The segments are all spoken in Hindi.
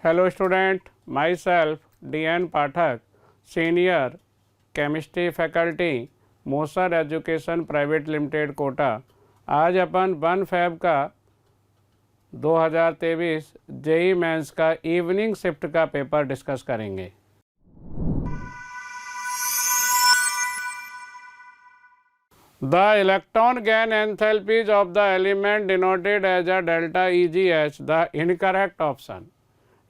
Hello student, myself DN Pathak, Senior Chemistry Faculty, मोसर एजुकेशन प्राइवेट लिमिटेड कोटा। आज अपन 1 Feb का 2023 जेई मेंस का इवनिंग शिफ्ट का पेपर डिस्कस करेंगे। The electron gain enthalpies of the element denoted as a delta EGH, the incorrect option।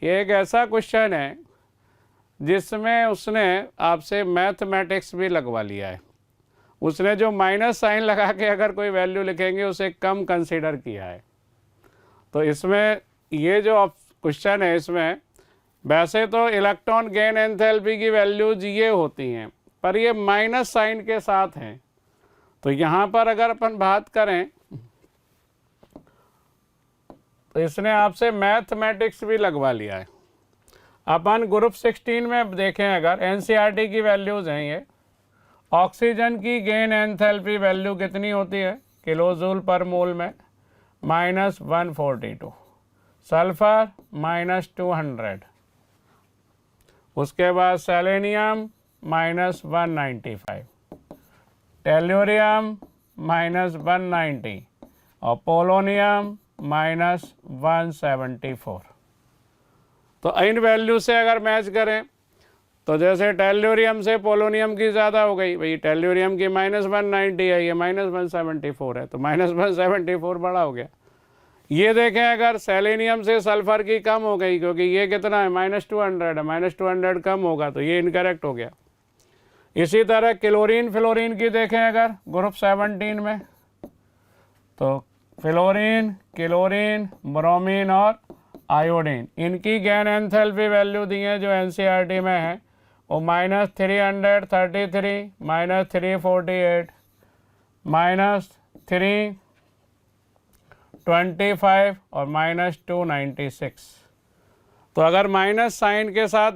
ये एक ऐसा क्वेश्चन है जिसमें उसने आपसे मैथमेटिक्स भी लगवा लिया है। उसने जो माइनस साइन लगा के अगर कोई वैल्यू लिखेंगे उसे कम कंसीडर किया है। तो इसमें ये जो क्वेश्चन है, इसमें वैसे तो इलेक्ट्रॉन गेन एंथैल्पी की वैल्यूज ये होती हैं, पर ये माइनस साइन के साथ हैं। तो यहाँ पर अगर अपन बात करें तो इसने आपसे मैथमेटिक्स भी लगवा लिया है। अपन ग्रुप 16 में देखें, अगर एनसीईआरटी की वैल्यूज़ हैं ये, ऑक्सीजन की गेन एंथैल्पी वैल्यू कितनी होती है किलोजूल पर मोल में, -142, सल्फर -200, उसके बाद सेलेनियम -195, टेल्यूरियम -190 और पोलोनियम -174। तो इन वैल्यू से अगर मैच करें तो जैसे टेल्यूरियम से पोलोनियम की ज़्यादा हो गई, भाई टेल्यूरियम की -190 है, ये -174 है, तो -174 बड़ा हो गया। ये देखें अगर सेलेनियम से सल्फर की कम हो गई, क्योंकि ये कितना है -200 है, -200 कम होगा तो ये इनकरेक्ट हो गया। इसी तरह क्लोरीन फ्लोरीन की देखें अगर ग्रुप 17 में, तो फ्लोरीन, क्लोरीन, ब्रोमीन और आयोडीन, इनकी गेन एंथैल्पी वैल्यू दी है जो एनसीईआरटी में है, वो -333, -348, -325 और -296। तो अगर माइनस साइन के साथ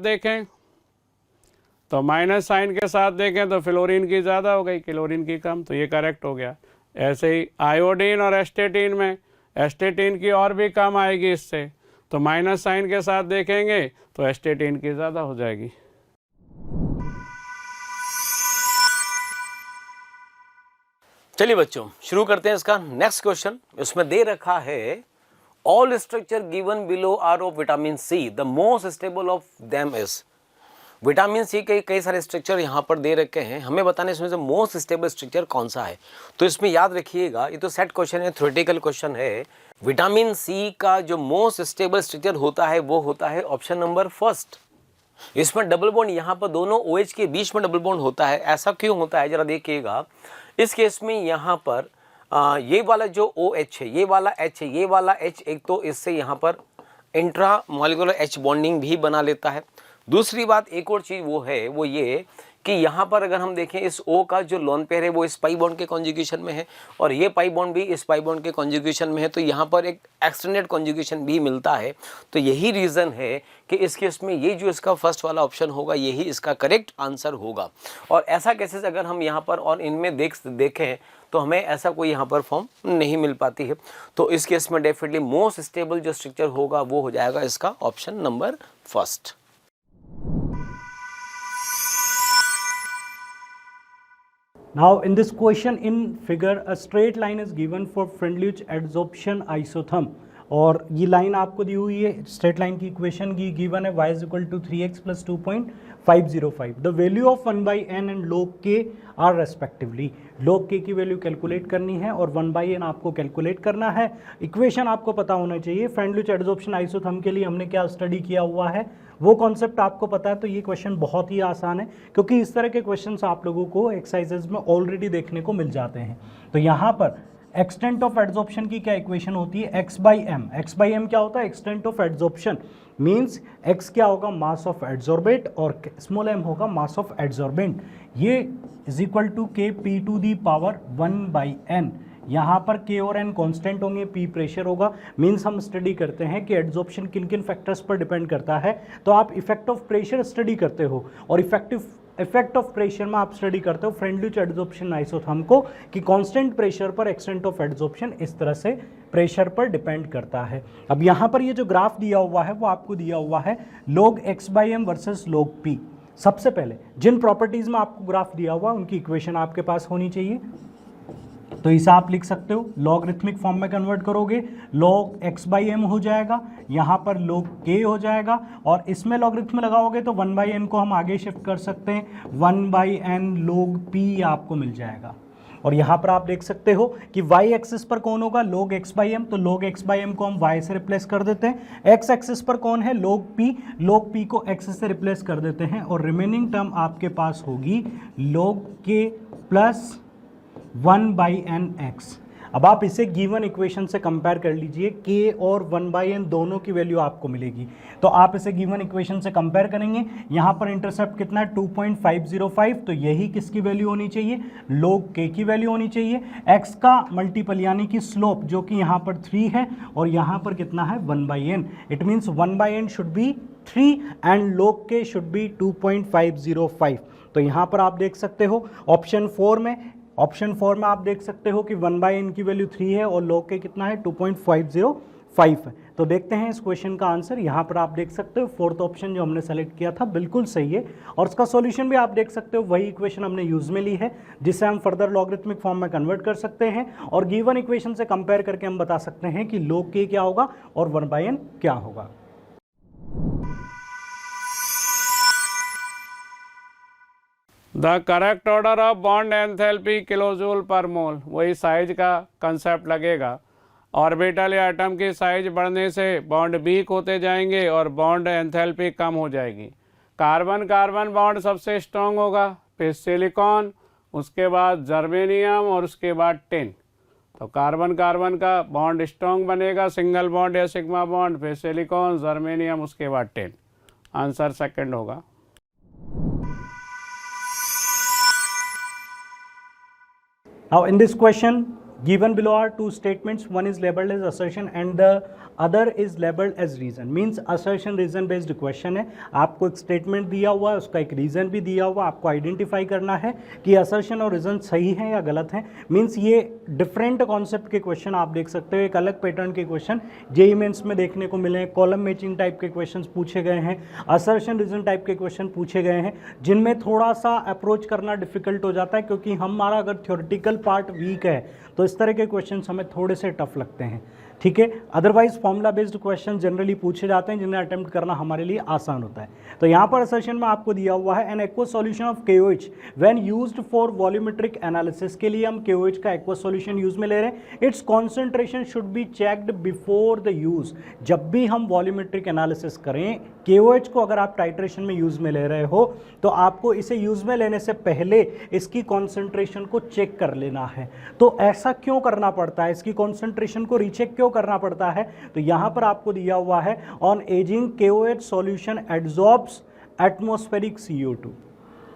देखें तो तो फ्लोरीन की ज़्यादा हो गई, क्लोरीन की कम, तो ये करेक्ट हो गया। ऐसे ही आयोडीन और एस्टेटीन में, एस्टेटीन की और भी कम आएगी इससे, तो माइनस साइन के साथ देखेंगे तो एस्टेटीन की ज़्यादा हो जाएगी। चलिए बच्चों शुरू करते हैं इसका नेक्स्ट क्वेश्चन। इसमें दे रखा है all structure given below are of vitamin C, the most stable of them is. Vitamin C के कई सारे स्ट्रक्चर यहाँ पर दे रखे हैं, हमें बताने इसमें से मोस्ट स्टेबल स्ट्रक्चर कौन सा है। तो इसमें याद रखिएगा, ये तो सेट क्वेश्चन है, थ्योरेटिकल क्वेश्चन है। विटामिन सी का जो मोस्ट स्टेबल स्ट्रक्चर होता है वो होता है ऑप्शन नंबर फर्स्ट। इसमें डबल बॉन्ड यहाँ पर दोनों OH के बीच में डबल बॉन्ड होता है। ऐसा क्यों होता है जरा देखिएगा। इस केस में यहाँ पर ये वाला जो OH है, ये वाला H है, ये वाला H, एक तो इससे यहाँ पर इंट्रा मॉलिक्यूलर H बॉन्डिंग भी बना लेता है। दूसरी बात एक और चीज़ वो है, वो ये कि यहाँ पर अगर हम देखें इस O का जो लोन पेयर है वो इस पाई बॉन्ड के कॉन्जुगेशन में है और ये पाई बॉन्ड भी इस पाई बॉन्ड के कॉन्जुगेशन में है, तो यहाँ पर एक एक्सटेंडेड कॉन्जुगेशन भी मिलता है। तो यही रीज़न है कि इस केस में ये जो इसका फर्स्ट वाला ऑप्शन होगा यही इसका करेक्ट आंसर होगा। और ऐसा केसेस अगर हम यहाँ पर और इनमें देखें तो हमें ऐसा कोई यहाँ पर फॉर्म नहीं मिल पाती है। तो इस केस में डेफिनेटली मोस्ट स्टेबल जो स्ट्रक्चर होगा वो हो जाएगा इसका option number first. Now in this question in figure a straight line is given for Friendlich adsorption isotherm और ये लाइन आपको दी हुई है, स्ट्रेट लाइन की इक्वेशन की गिवन है y is equal to 3x plus 2.505। The value of 1/n and log k are respectively. log k की वैल्यू कैलकुलेट करनी है और 1/n आपको कैलकुलेट करना है। इक्वेशन आपको पता होना चाहिए। फ्रेंडलिच एडसॉर्प्शन आइसोथर्म के लिए हमने क्या स्टडी किया हुआ है वो कॉन्सेप्ट आपको पता है, तो ये क्वेश्चन बहुत ही आसान है क्योंकि इस तरह के क्वेश्चंस आप लोगों को एक्सरसाइजेज में ऑलरेडी देखने को मिल जाते हैं। तो यहाँ पर एक्सटेंट ऑफ एडसॉर्प्शन की क्या इक्वेशन होती है, x/m। x/m क्या होता है, extent of adsorption means x क्या होगा, मास ऑफ एडसॉर्बेट और स्मॉल m होगा मास ऑफ एडसॉर्बेंट। ये इज इक्वल टू Kp⁴ यहाँ पर K और N कांस्टेंट होंगे, P प्रेशर होगा। मींस हम स्टडी करते हैं कि एडसॉर्प्शन किन किन फैक्टर्स पर डिपेंड करता है। तो आप इफेक्ट ऑफ प्रेशर स्टडी करते हो और इफेक्टिव इफेक्ट ऑफ प्रेशर में आप स्टडी करते हो फ्रेंडलिच एडजॉर्प्शन आइसोथर्म को कि कांस्टेंट प्रेशर पर एक्सटेंट ऑफ एडजॉर्प्शन इस तरह से प्रेशर पर डिपेंड करता है। अब यहाँ पर ये जो ग्राफ दिया हुआ है वो आपको दिया हुआ है log x/m versus log p। सबसे पहले जिन प्रॉपर्टीज में आपको ग्राफ दिया हुआ उनकी इक्वेशन आपके पास होनी चाहिए, तो इसे आप लिख सकते हो लॉगरिथमिक फॉर्म में कन्वर्ट करोगे log x/m हो जाएगा, यहाँ पर log k हो जाएगा और इसमें लॉगरिथम लगाओगे तो 1/n को हम आगे शिफ्ट कर सकते हैं, 1/n log p आपको मिल जाएगा। और यहाँ पर आप देख सकते हो कि y एक्सिस पर कौन होगा log x/m, तो log x/m को हम y से रिप्लेस कर देते हैं। x एक्सिस पर कौन है log p को x से रिप्लेस कर देते हैं और रिमेनिंग टर्म आपके पास होगी log k प्लस 1/nx। अब आप इसे गिवन इक्वेशन से कंपेयर कर लीजिए, k और 1/n दोनों की वैल्यू आपको मिलेगी, तो आप इसे गिवन इक्वेशन से कंपेयर करेंगे। यहाँ पर इंटरसेप्ट कितना है 2.505, तो यही किसकी वैल्यू होनी चाहिए log k की वैल्यू होनी चाहिए। x का मल्टीपल यानी कि स्लोप जो कि यहाँ पर 3 है और यहाँ पर कितना है 1/n, it means 1/n should be 3 and log k should be 2.505। तो यहाँ पर आप देख सकते हो ऑप्शन 4 में आप देख सकते हो कि 1/n की वैल्यू 3 है और log k कितना है 2.505 है। तो देखते हैं इस क्वेश्चन का आंसर। यहाँ पर आप देख सकते हो फोर्थ ऑप्शन जो हमने सेलेक्ट किया था बिल्कुल सही है और उसका सॉल्यूशन भी आप देख सकते हो, वही इक्वेशन हमने यूज में ली है जिसे हम फर्दर लॉगरिथमिक फॉर्म में कन्वर्ट कर सकते हैं और गिवन इक्वेशन से कंपेयर करके हम बता सकते हैं कि log k क्या होगा और 1/n क्या होगा। The correct order of bond enthalpy kilojoule पर मोल, वही साइज का कंसेप्ट लगेगा। ऑर्बिटल या एटम की साइज बढ़ने से बॉन्ड वीक होते जाएंगे और बॉन्ड एंथैल्पी कम हो जाएगी। कार्बन कार्बन बॉन्ड सबसे स्ट्रॉन्ग होगा, फिर सिलिकॉन, उसके बाद जर्मेनियम और उसके बाद टिन। तो कार्बन कार्बन का बॉन्ड स्ट्रॉन्ग बनेगा, सिंगल बॉन्ड या सिग्मा बॉन्ड, फिर सिलिकॉन, जर्मेनियम, उसके बाद टिन। आंसर सेकंड होगा। Now in this question given below are two statements, one is labeled as assertion and the other is labeled as reason, means assertion reason based question है। आपको एक स्टेटमेंट दिया हुआ है, उसका एक रीजन भी दिया हुआ, आपको आइडेंटिफाई करना है कि असर्शन और रीजन सही है या गलत है। मींस ये डिफरेंट कॉन्सेप्ट के क्वेश्चन आप देख सकते हो, एक अलग पैटर्न के क्वेश्चन जेईई मेंस में देखने को मिले हैं। कॉलम मैचिंग टाइप के क्वेश्चन पूछे गए हैं, असर्शन रीजन टाइप के क्वेश्चन पूछे गए हैं, जिनमें थोड़ा सा अप्रोच करना डिफिकल्ट हो जाता है क्योंकि हमारा अगर थ्योरेटिकल पार्ट वीक है तो इस तरह के क्वेश्चन हमें थोड़े से टफ लगते हैं, ठीक है। Otherwise formula based question generally पूछे जाते हैं जिन्हें अटेम्प्ट करना हमारे लिए आसान होता है। तो यहाँ पर असर्शन में आपको दिया हुआ है an aqueous solution of KOH when used for volumetric analysis, के लिए हम KOH का एक्वस सॉल्यूशन यूज में ले रहे हैं। It's concentration should be checked before the use. जब भी हम वॉल्यूमेट्रिक एनालिसिस करें KOH को अगर आप टाइट्रेशन में यूज में ले रहे हो तो आपको इसे यूज में लेने से पहले इसकी कॉन्सेंट्रेशन को चेक कर लेना है। तो ऐसा क्यों करना पड़ता है, इसकी कॉन्सेंट्रेशन को रीचेक क्यों करना पड़ता है, तो यहां पर आपको दिया हुआ है on aging KOH solution adsorbs atmospheric CO2।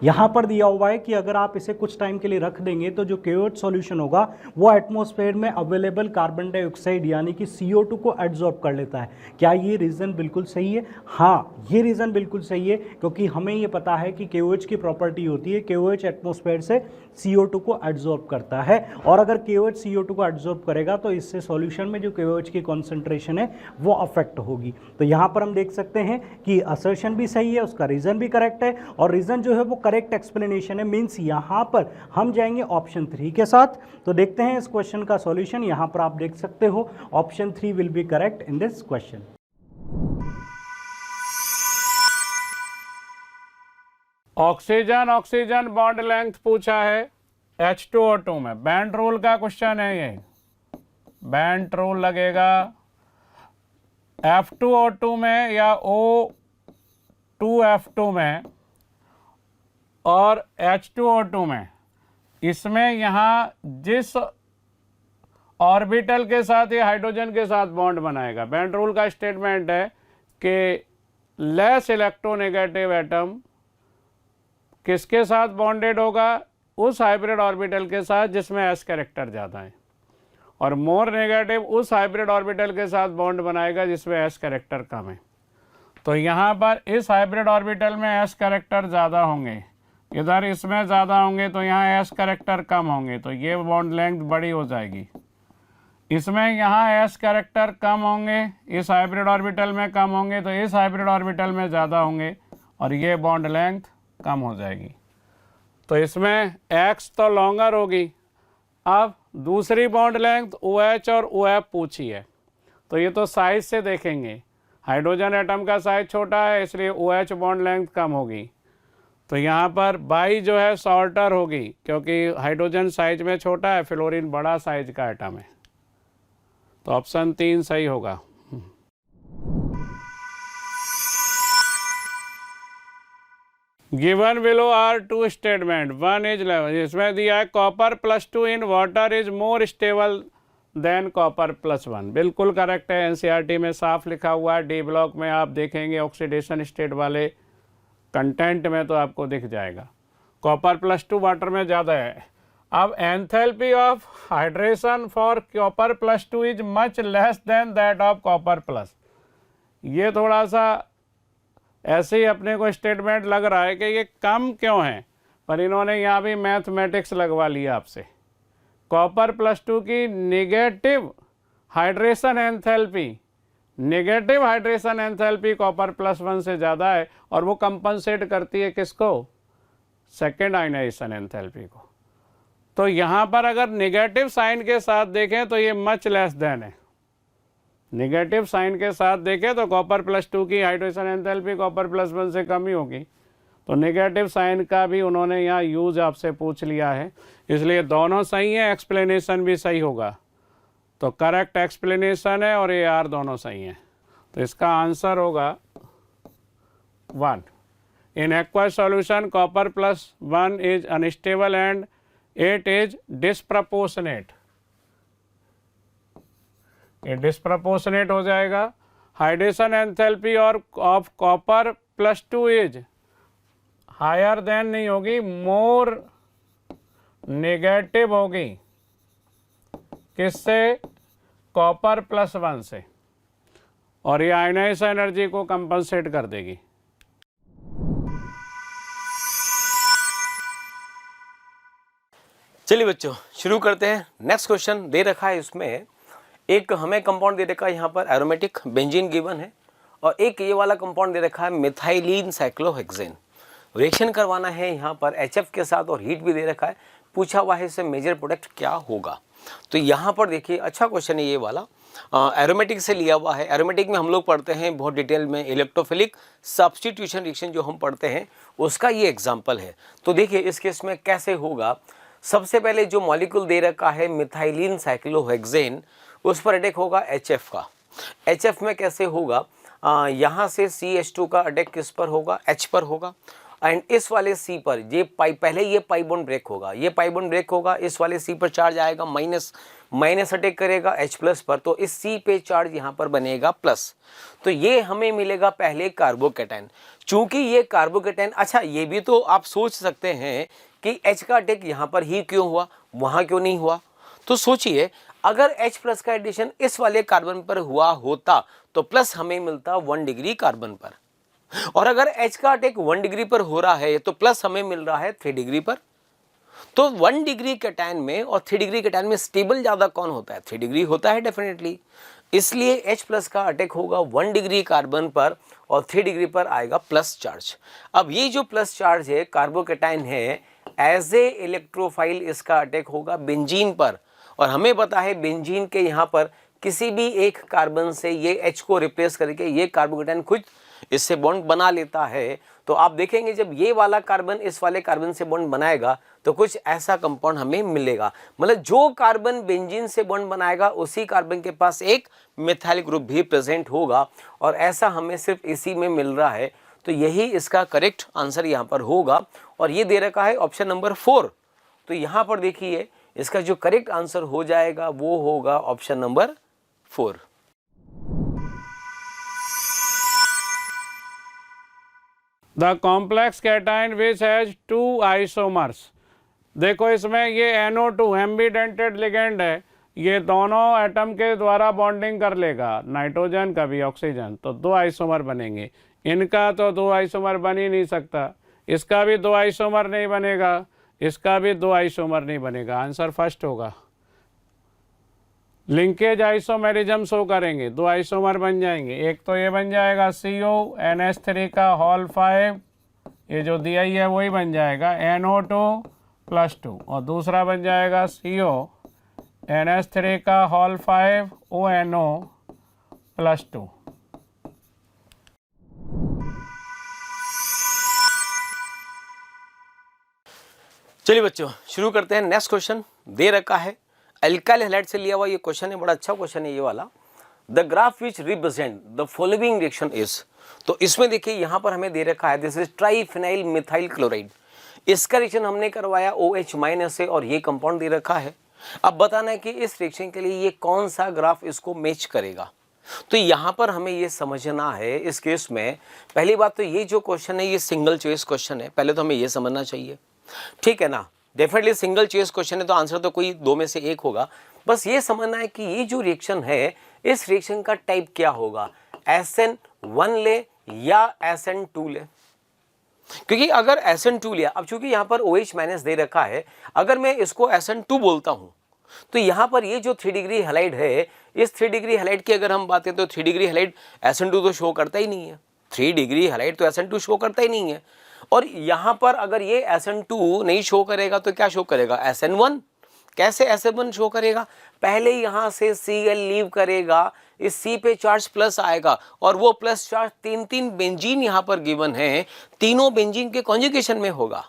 यहाँ पर दिया हुआ है कि अगर आप इसे कुछ टाइम के लिए रख देंगे तो जो KOH सॉल्यूशन होगा वो एटमॉस्फेयर में अवेलेबल कार्बन डाइऑक्साइड यानी कि CO2 को एब्जॉर्ब कर लेता है। क्या ये रीज़न बिल्कुल सही है? हाँ, ये रीज़न बिल्कुल सही है क्योंकि हमें ये पता है कि KOH की प्रॉपर्टी होती है KOH एटमॉस्फेयर से CO2 को एब्जॉर्ब करता है और अगर KOH CO2 को एब्जॉर्ब करेगा तो इससे सॉल्यूशन में जो KOH की कॉन्सेंट्रेशन है वो अफेक्ट होगी। तो यहाँ पर हम देख सकते हैं कि असर्शन भी सही है, उसका रीज़न भी करेक्ट है और रीज़न जो है वो करेक्ट एक्सप्लेनेशन है। मींस यहां पर हम जाएंगे ऑप्शन 3 के साथ। तो देखते हैं इस क्वेश्चन का सॉल्यूशन। यहां पर आप देख सकते हो option 3 will be correct in this question. Oxygen oxygen bond length पूछा है H2O2 में। बैंड रूल का क्वेश्चन है ये। बैंड रूल लगेगा F2O2 में या O2F2 में और H2O2 में। इसमें यहाँ जिस ऑर्बिटल के साथ ये हाइड्रोजन के साथ बॉन्ड बनाएगा, बैंड रूल का स्टेटमेंट है कि लेस इलेक्ट्रोनेगेटिव एटम किसके साथ बॉन्डेड होगा, उस हाइब्रिड ऑर्बिटल के साथ जिसमें S कैरेक्टर ज़्यादा है, और मोर नेगेटिव उस हाइब्रिड ऑर्बिटल के साथ बॉन्ड बनाएगा जिसमें S कैरेक्टर कम है। तो यहाँ पर इस हाइब्रिड ऑर्बिटल में S कैरेक्टर ज़्यादा होंगे, इधर इसमें ज़्यादा होंगे तो यहाँ एस कैरेक्टर कम होंगे, तो ये बॉन्ड लेंथ बड़ी हो जाएगी। इसमें यहाँ एस कैरेक्टर कम होंगे, इस हाइब्रिड ऑर्बिटल में कम होंगे, तो इस हाइब्रिड ऑर्बिटल में ज़्यादा होंगे और ये बॉन्ड लेंथ कम हो जाएगी। तो इसमें एक्स तो लॉन्गर होगी। अब दूसरी बॉन्ड लेंथ ओ एच और ओ एफ पूछी है, तो ये तो साइज से देखेंगे। हाइड्रोजन एटम का साइज छोटा है इसलिए ओ एच बॉन्ड लेंथ कम होगी। तो यहाँ पर बाई जो है शॉर्टर होगी, क्योंकि हाइड्रोजन साइज में छोटा है, फ्लोरीन बड़ा साइज का एटम है। तो ऑप्शन 3 सही होगा। Given below are two statement, 1 is 11, इसमें दिया है copper +2 in water is more stable than copper +1। बिल्कुल करेक्ट है, एनसीईआरटी में साफ लिखा हुआ है। डी ब्लॉक में आप देखेंगे ऑक्सीडेशन स्टेट वाले कंटेंट में तो आपको दिख जाएगा। कॉपर +2 वाटर में ज़्यादा है। अब enthalpy of hydration for copper +2 is much less than that of copper plus. ये थोड़ा सा ऐसे ही अपने को स्टेटमेंट लग रहा है कि ये कम क्यों है, पर इन्होंने यहाँ भी मैथमेटिक्स लगवा लिया आपसे। कॉपर +2 की नेगेटिव हाइड्रेशन एंथैल्पी कॉपर +1 से ज़्यादा है और वो कंपनसेट करती है किसको? सेकेंड आयनाइजेशन एंथैल्पी को। तो यहाँ पर अगर नेगेटिव साइन के साथ देखें तो ये मच लेस देन है। नेगेटिव साइन के साथ देखें तो कॉपर +2 की हाइड्रेशन एंथैल्पी कॉपर +1 से कम ही होगी। तो नेगेटिव साइन का भी उन्होंने यहाँ यूज आपसे पूछ लिया है, इसलिए दोनों सही हैं, एक्सप्लेनेशन भी सही होगा। तो करेक्ट एक्सप्लेनेशन है और AR दोनों सही हैं। तो इसका आंसर होगा 1। In aqueous solution copper +1 is unstable and 8 is disproportionate. ये डिस्प्रपोर्शनेट हो जाएगा। हाइड्रेशन एंथैल्पी और of copper +2 is higher than नहीं होगी, मोर नेगेटिव होगी। किससे? कॉपर +1 से, और ये आयनाइजेशन एनर्जी को कंपनसेट कर देगी। चलिए बच्चों शुरू करते हैं। नेक्स्ट क्वेश्चन दे रखा है, इसमें एक हमें कंपाउंड दे रखा है यहाँ पर एरोमेटिक बेंजीन गिवन है, और एक ये वाला कंपाउंड दे रखा है मिथाइलिन साइक्लोहेक्सेन। रिएक्शन करवाना है यहाँ पर HF के साथ और हीट भी दे रखा है। पूछा हुआ है इससे मेजर प्रोडक्ट क्या होगा। तो यहाँ पर देखिए अच्छा क्वेश्चन है ये वाला, एरोमेटिक से लिया हुआ है। एरोमेटिक में हम लोग पढ़ते हैं बहुत डिटेल में, इलेक्ट्रोफिलिक सब्स्टिट्यूशन रिएक्शन जो हम पढ़ते हैं उसका ये एग्जाम्पल है। तो देखिए इस केस में कैसे होगा। सबसे पहले जो मॉलिक्यूल दे रखा है मिथाइलिन साइक्लोहेक्सेन, उस पर अटैक होगा HF का। HF में कैसे होगा, यहाँ से CH2 का अटैक किस पर होगा? H पर होगा। एंड इस वाले C पर ये पहले ये पाई बॉन्ड ब्रेक होगा, ये पाई बॉन्ड ब्रेक होगा, इस वाले C पर चार्ज आएगा माइनस अटैक करेगा H+ पर, तो इस C पे चार्ज यहाँ पर बनेगा प्लस। तो ये हमें मिलेगा पहले कार्बोकेटाइन। चूंकि ये कार्बोकेटाइन, अच्छा ये भी तो आप सोच सकते हैं कि H का अटैक यहाँ पर ही क्यों हुआ, वहाँ क्यों नहीं हुआ। तो सोचिए अगर H+ का एडिशन इस वाले कार्बन पर हुआ होता तो प्लस हमें मिलता 1 डिग्री कार्बन पर, और अगर H का अटैक 1 डिग्री पर हो रहा है तो प्लस हमें मिल रहा है 3 डिग्री पर। तो 1 डिग्री कैटायन में और 3 डिग्री कैटायन में स्टेबल ज़्यादा कौन होता है? 3 डिग्री होता है डेफिनेटली। इसलिए H+ का अटैक होगा 1 डिग्री कार्बन पर और 3 डिग्री पर आएगा प्लस चार्ज। अब ये जो प्लस चार्ज है कार्बोकेटाइन है, एज ए इलेक्ट्रोफाइल इसका अटैक होगा बेंजीन पर, और हमें पता है बेंजीन के यहाँ पर किसी भी एक कार्बन से ये H को रिप्लेस करके ये कार्बोकेटाइन खुद इससे बॉन्ड बना लेता है। तो आप देखेंगे जब ये वाला कार्बन इस वाले कार्बन से बॉन्ड बनाएगा तो कुछ ऐसा कंपाउंड हमें मिलेगा। मतलब जो कार्बन बेंजीन से बॉन्ड बनाएगा उसी कार्बन के पास एक मिथाइल ग्रुप भी प्रेजेंट होगा, और ऐसा हमें सिर्फ इसी में मिल रहा है। तो यही इसका करेक्ट आंसर यहाँ पर होगा, और ये दे रखा है ऑप्शन नंबर 4। तो यहाँ पर देखिए इसका जो करेक्ट आंसर हो जाएगा वो होगा option number 4। The complex cation which has 2 isomers. देखो इसमें ये NO2 एम्बीडेंटेड लिगेंड है, ये दोनों एटम के द्वारा बॉन्डिंग कर लेगा, नाइट्रोजन का भी ऑक्सीजन, तो 2 आइसोमर बनेंगे। इनका तो 2 आइसोमर बन ही नहीं सकता, इसका भी 2 आइसोमर नहीं बनेगा, इसका भी 2 आइसोमर नहीं बनेगा। आंसर फर्स्ट होगा। लिंकेज आइसोमेरिज्म शो करेंगे, 2 आइसोमर बन जाएंगे। एक तो ये बन जाएगा CONH3 का होल 5, ये जो दिया ही है वही बन जाएगा NO2+2, और दूसरा बन जाएगा CONH3 का होल 5 ONO+2। चलिए बच्चों शुरू करते हैं। नेक्स्ट क्वेश्चन दे रखा है, अल्काइल हैलाइड से लिया हुआ ये क्वेश्चन है, बड़ा अच्छा क्वेश्चन है ये वाला। The graph which represent the following reaction is, तो इसमें देखिए यहाँ पर हमें दे रखा है this is triphenyl methyl chloride. इसका रिएक्शन हमने करवाया OH- से और ये कंपाउंड दे रखा है। अब बताना है कि इस रिएक्शन के लिए ये कौन सा ग्राफ इसको मैच करेगा। तो यहाँ पर हमें ये समझना है इस केस में, पहली बात तो ये जो क्वेश्चन है ये सिंगल चॉइस क्वेश्चन है, पहले तो हमें ये समझना चाहिए, ठीक है ना। डेफिनेटली सिंगल चॉइस क्वेश्चन है तो आंसर तो कोई 2 में से एक होगा। बस ये समझना है कि ये जो रिएक्शन है इस रिएक्शन का टाइप क्या होगा, SN1 ले या SN2 ले। क्योंकि अगर SN2 लिया, अब चूंकि यहाँ पर OH- दे रखा है, अगर मैं इसको SN2 बोलता हूँ तो यहाँ पर ये जो 3 डिग्री हैलाइड है, इस 3 डिग्री हैलाइड की अगर हम बात करें तो 3 डिग्री हैलाइड SN2 तो शो करता ही नहीं है। 3 डिग्री हैलाइड तो SN2 शो करता ही नहीं है। और यहाँ पर अगर ये SN2 नहीं शो करेगा तो क्या शो करेगा, SN1। कैसे SN1 शो करेगा, पहले यहाँ से Cl लीव करेगा, इस C पे चार्ज प्लस आएगा और वो प्लस चार्ज 3 बेंजीन यहाँ पर गिवन है, तीनों बेंजीन के कॉन्जुगेशन में होगा।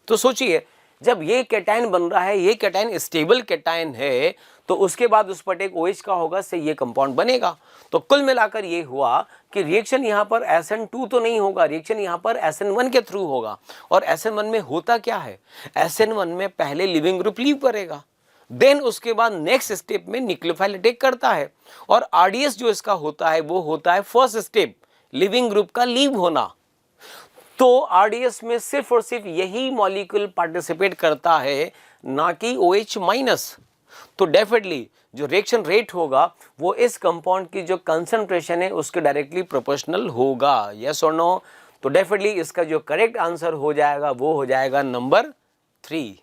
तो सोचिए जब ये कैटायन बन रहा है, ये कैटायन स्टेबल कैटायन है, तो उसके बाद उस पर एक OH का होगा, से ये कंपाउंड बनेगा। तो कुल मिलाकर ये हुआ कि रिएक्शन यहाँ पर SN2 तो नहीं होगा, रिएक्शन यहाँ पर SN1 के थ्रू होगा। और SN1 में होता क्या है, SN1 में पहले लिविंग ग्रुप लीव करेगा, देन उसके बाद नेक्स्ट स्टेप में न्यूक्लियोफाइल अटैक करता है, और RDS जो इसका होता है वो होता है फर्स्ट स्टेप, लिविंग ग्रुप का लीव होना। तो RDS में सिर्फ और सिर्फ यही मॉलिक्यूल पार्टिसिपेट करता है, ना कि OH-। तो डेफिनेटली जो रिएक्शन रेट होगा वो इस कंपाउंड की जो कंसंट्रेशन है उसके डायरेक्टली प्रोपोर्शनल होगा। यस और नो। तो डेफिनेटली इसका जो करेक्ट आंसर हो जाएगा वो हो जाएगा नंबर 3।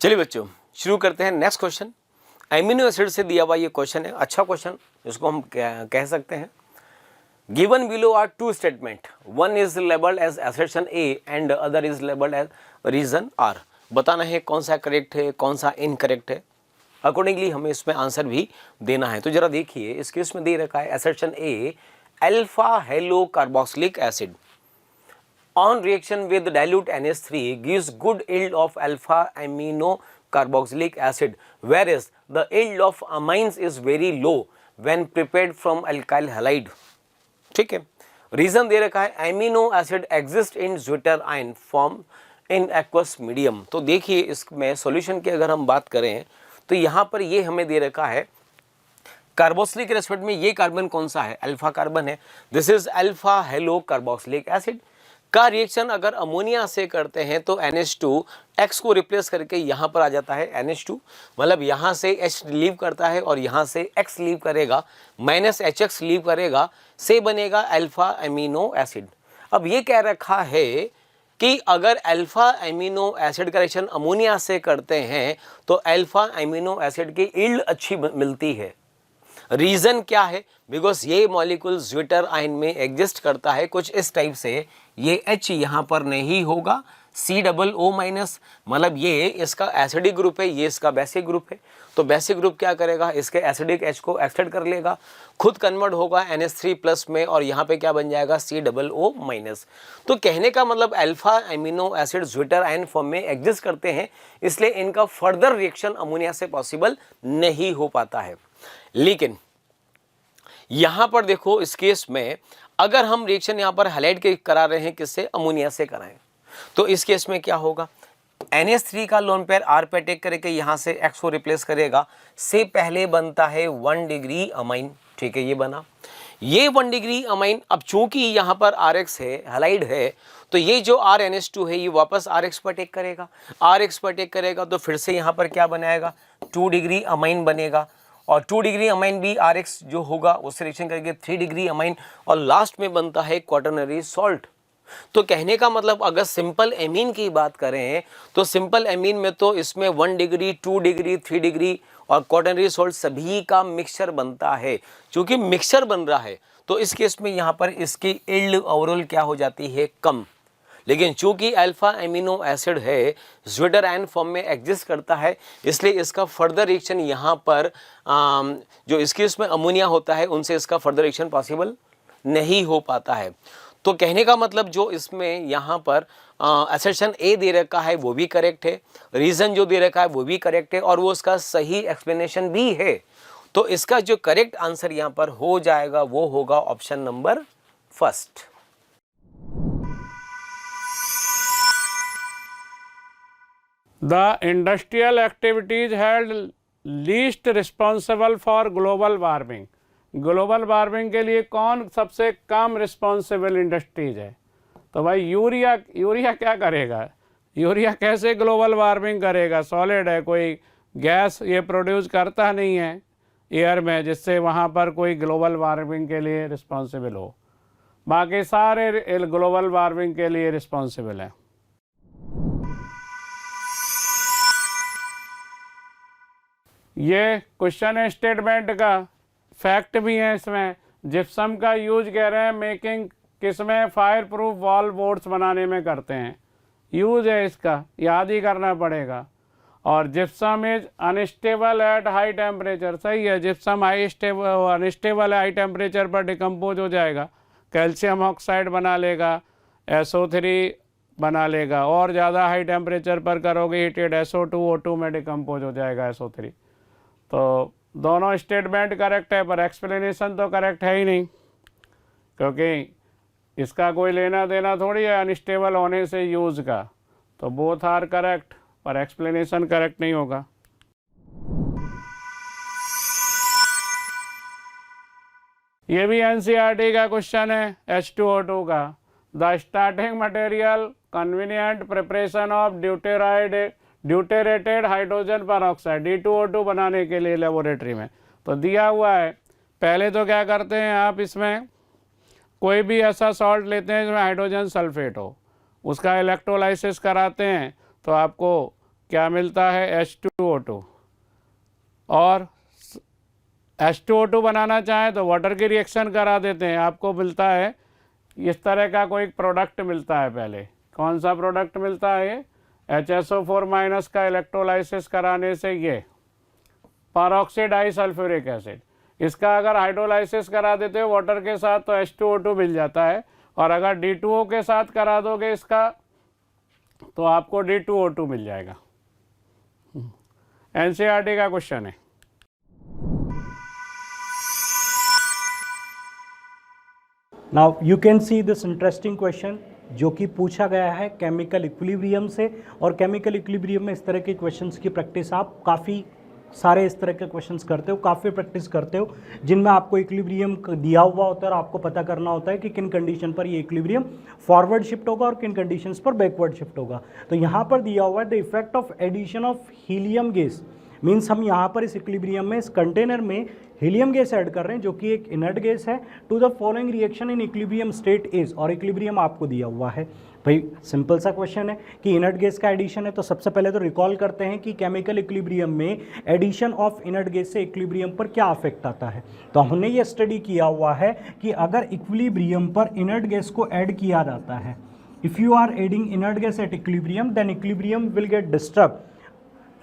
चलिए बच्चों शुरू करते हैं नेक्स्ट क्वेश्चन। एमिनो एसिड से दिया हुआ ये क्वेश्चन है, अच्छा क्वेश्चन इसको हम कह सकते हैं। Given below are 2 statement, one is labelled as assertion A and other is labelled as reason R। बताना है कौन सा करेक्ट है कौन सा इनकरेक्ट है, अकॉर्डिंगली हमें इसमें आंसर भी देना है। तो जरा देखिए इस केस में दे रखा है assertion A, alpha hello carboxylic acid on reaction with dilute NH3 gives good yield of alpha amino carboxylic acid, whereas the yield of amines is very low when prepared from alkyl halide। ठीक है, रीजन दे रखा है amino acid exist in zwitter ion form in aqueous medium. तो देखिए इसमें सॉल्यूशन की अगर हम बात करें तो यहाँ पर ये हमें दे रखा है कार्बोक्सिलिक के रेस्पेक्ट में ये कार्बन कौन सा है, अल्फा कार्बन है। This is alpha hello carboxylic acid का रिएक्शन अगर अमोनिया से करते हैं तो NH2 X को रिप्लेस करके यहाँ पर आ जाता है NH2, मतलब यहाँ से H लीव करता है और यहाँ से X लीव करेगा, माइनस HX लीव करेगा, से बनेगा अल्फा एमिनो एसिड। अब ये कह रखा है कि अगर अल्फा एमिनो एसिड का रिएक्शन अमोनिया से करते हैं तो अल्फा एमिनो एसिड की यील्ड अच्छी मिलती है। रीज़न क्या है, बिकॉज ये मॉलिक्यूल ज्विटर आयन में एग्जिस्ट करता है कुछ इस टाइप से, ये H यहाँ पर नहीं होगा, COO-, मतलब ये इसका एसिडिक ग्रुप है, ये इसका बेसिक ग्रुप है। तो बेसिक ग्रुप क्या करेगा, इसके एसिडिक H को एक्सटेंड कर लेगा, खुद कन्वर्ट होगा NH3+ में और यहाँ पे क्या बन जाएगा COO-। तो कहने का मतलब alpha amino acid zwitter ion form में एग्जिस्ट करते हैं, इसलिए इनका फर्दर रिएक्शन अमोनिया से पॉसिबल नहीं हो पाता है। लेकिन यहां पर देखो इस केस में अगर हम रिएक्शन यहां पर हैलाइड के करा रहे हैं, किससे, अमोनिया से कराएं, तो इस केस में क्या होगा, NH3 का लोन पेयर R पे अटैक करके यहां से X को रिप्लेस करेगा, से पहले बनता है 1 डिग्री अमाइन। ठीक है, ये बना, ये 1 डिग्री अमाइन। अब चूंकि यहां पर RX है, हैलाइड है, तो ये जो RNH2 है ये वापस RX पर अटैक करेगा, RX पर अटैक करेगा तो फिर से यहां पर क्या बनाएगा, 2 डिग्री अमाइन बनेगा। और 2 डिग्री अमाइन भी RX जो होगा उससे रिएक्शन करेंगे 3 डिग्री अमाइन, और लास्ट में बनता है क्वाटरनरी सॉल्ट। तो कहने का मतलब अगर सिंपल एमीन की बात करें तो सिंपल एमीन में तो इसमें 1 डिग्री 2 डिग्री 3 डिग्री और क्वाटरनरी सॉल्ट सभी का मिक्सचर बनता है। चूंकि मिक्सचर बन रहा है तो इस केस में यहाँ पर इसकी यील्ड ओवरऑल क्या हो जाती है, कम। लेकिन चूंकि अल्फा एमिनो एसिड है, ज़्विटर-एन फॉर्म में एग्जिस्ट करता है, इसलिए इसका फर्दर रिएक्शन यहाँ पर जो इसके इसमें अमोनिया होता है उनसे इसका फर्दर रिएक्शन पॉसिबल नहीं हो पाता है। तो कहने का मतलब जो इसमें यहाँ पर असर्शन ए दे रखा है वो भी करेक्ट है, रीज़न जो दे रखा है वो भी करेक्ट है, और वो उसका सही एक्सप्लेनेशन भी है। तो इसका जो करेक्ट आंसर यहाँ पर हो जाएगा वो होगा option number first. The industrial activities held least responsible for global warming. Global warming के लिए कौन सबसे कम रिस्पॉन्सिबल इंडस्ट्रीज है? तो भाई यूरिया क्या करेगा? यूरिया कैसे ग्लोबल वार्मिंग करेगा? सॉलिड है, कोई गैस ये प्रोड्यूस करता नहीं है एयर में जिससे वहाँ पर कोई ग्लोबल वार्मिंग के लिए रिस्पॉन्सिबल हो। बाकी सारे ग्लोबल वार्मिंग के लिए रिस्पॉन्सिबल हैं। ये क्वेश्चन स्टेटमेंट का फैक्ट भी है इसमें। जिप्सम का यूज कह रहे हैं मेकिंग किसमें, फायर प्रूफ वॉल बोर्ड्स बनाने में करते हैं। यूज है इसका, याद ही करना पड़ेगा। और gypsum is unstable at high temperature, सही है। जिप्सम अनस्टेबल है, हाई टेम्परेचर पर डिकम्पोज हो जाएगा, कैल्शियम ऑक्साइड बना लेगा, SO3 बना लेगा, और ज़्यादा हाई टेम्परेचर पर करोगे हीटेड SO2 O2 में डिकम्पोज हो जाएगा SO3। तो दोनों स्टेटमेंट करेक्ट है, पर एक्सप्लेनेशन तो करेक्ट है ही नहीं, क्योंकि इसका कोई लेना देना थोड़ी है अनस्टेबल होने से यूज़ का। तो बोथ आर करेक्ट, पर एक्सप्लेनेशन करेक्ट नहीं होगा। ये भी NCERT का क्वेश्चन है H2O2 का। The starting material convenient preparation of deuterated hydrogen peroxide D2O2 बनाने के लिए लेबोरेटरी में तो दिया हुआ है। पहले तो क्या करते हैं आप, इसमें कोई भी ऐसा सॉल्ट लेते हैं जिसमें हाइड्रोजन सल्फेट हो, उसका इलेक्ट्रोलाइसिस कराते हैं तो आपको क्या मिलता है, H2O2। और H2O2 बनाना चाहें तो वाटर की रिएक्शन करा देते हैं, आपको मिलता है इस तरह का कोई प्रोडक्ट मिलता है। पहले कौन सा प्रोडक्ट मिलता है, HSO4- का इलेक्ट्रोलाइसिस कराने से ये परऑक्सी डाइसल्फ्यूरिक एसिड, इसका अगर हाइड्रोलाइसिस करा देते हो वाटर के साथ तो H2O2 मिल जाता है, और अगर D2O के साथ करा दोगे इसका तो आपको D2O2 मिल जाएगा। NCERT का क्वेश्चन है। Now you can see this interesting question जो कि पूछा गया है केमिकल इक्विलिब्रियम से। और केमिकल इक्विलिब्रियम में इस तरह के क्वेश्चंस की प्रैक्टिस आप काफ़ी सारे इस तरह के क्वेश्चंस करते हो, काफ़ी प्रैक्टिस करते हो, जिनमें आपको इक्विलिब्रियम दिया हुआ होता है और आपको पता करना होता है कि किन कंडीशन पर ये इक्विलिब्रियम फॉरवर्ड शिफ्ट होगा और किन कंडीशंस पर बैकवर्ड शिफ्ट होगा। तो यहाँ पर दिया हुआ है the effect of addition of helium gas, means हम यहाँ पर इस इक्विलिब्रियम में इस कंटेनर में हीलियम गैस ऐड कर रहे हैं जो कि एक इनर्ट गैस है, to the following reaction in equilibrium state is, और इक्विलिब्रियम आपको दिया हुआ है। भाई सिंपल सा क्वेश्चन है कि इनर्ट गैस का एडिशन है, तो सबसे पहले तो रिकॉल करते हैं कि केमिकल इक्विलिब्रियम में एडिशन ऑफ इनर्ट गैस से इक्विलिब्रियम पर क्या अफेक्ट आता है। तो हमने ये स्टडी किया हुआ है कि अगर इक्विलिब्रियम पर इनर्ट गैस को ऐड किया जाता है, if you are adding inert gas at equilibrium then equilibrium will get disturb.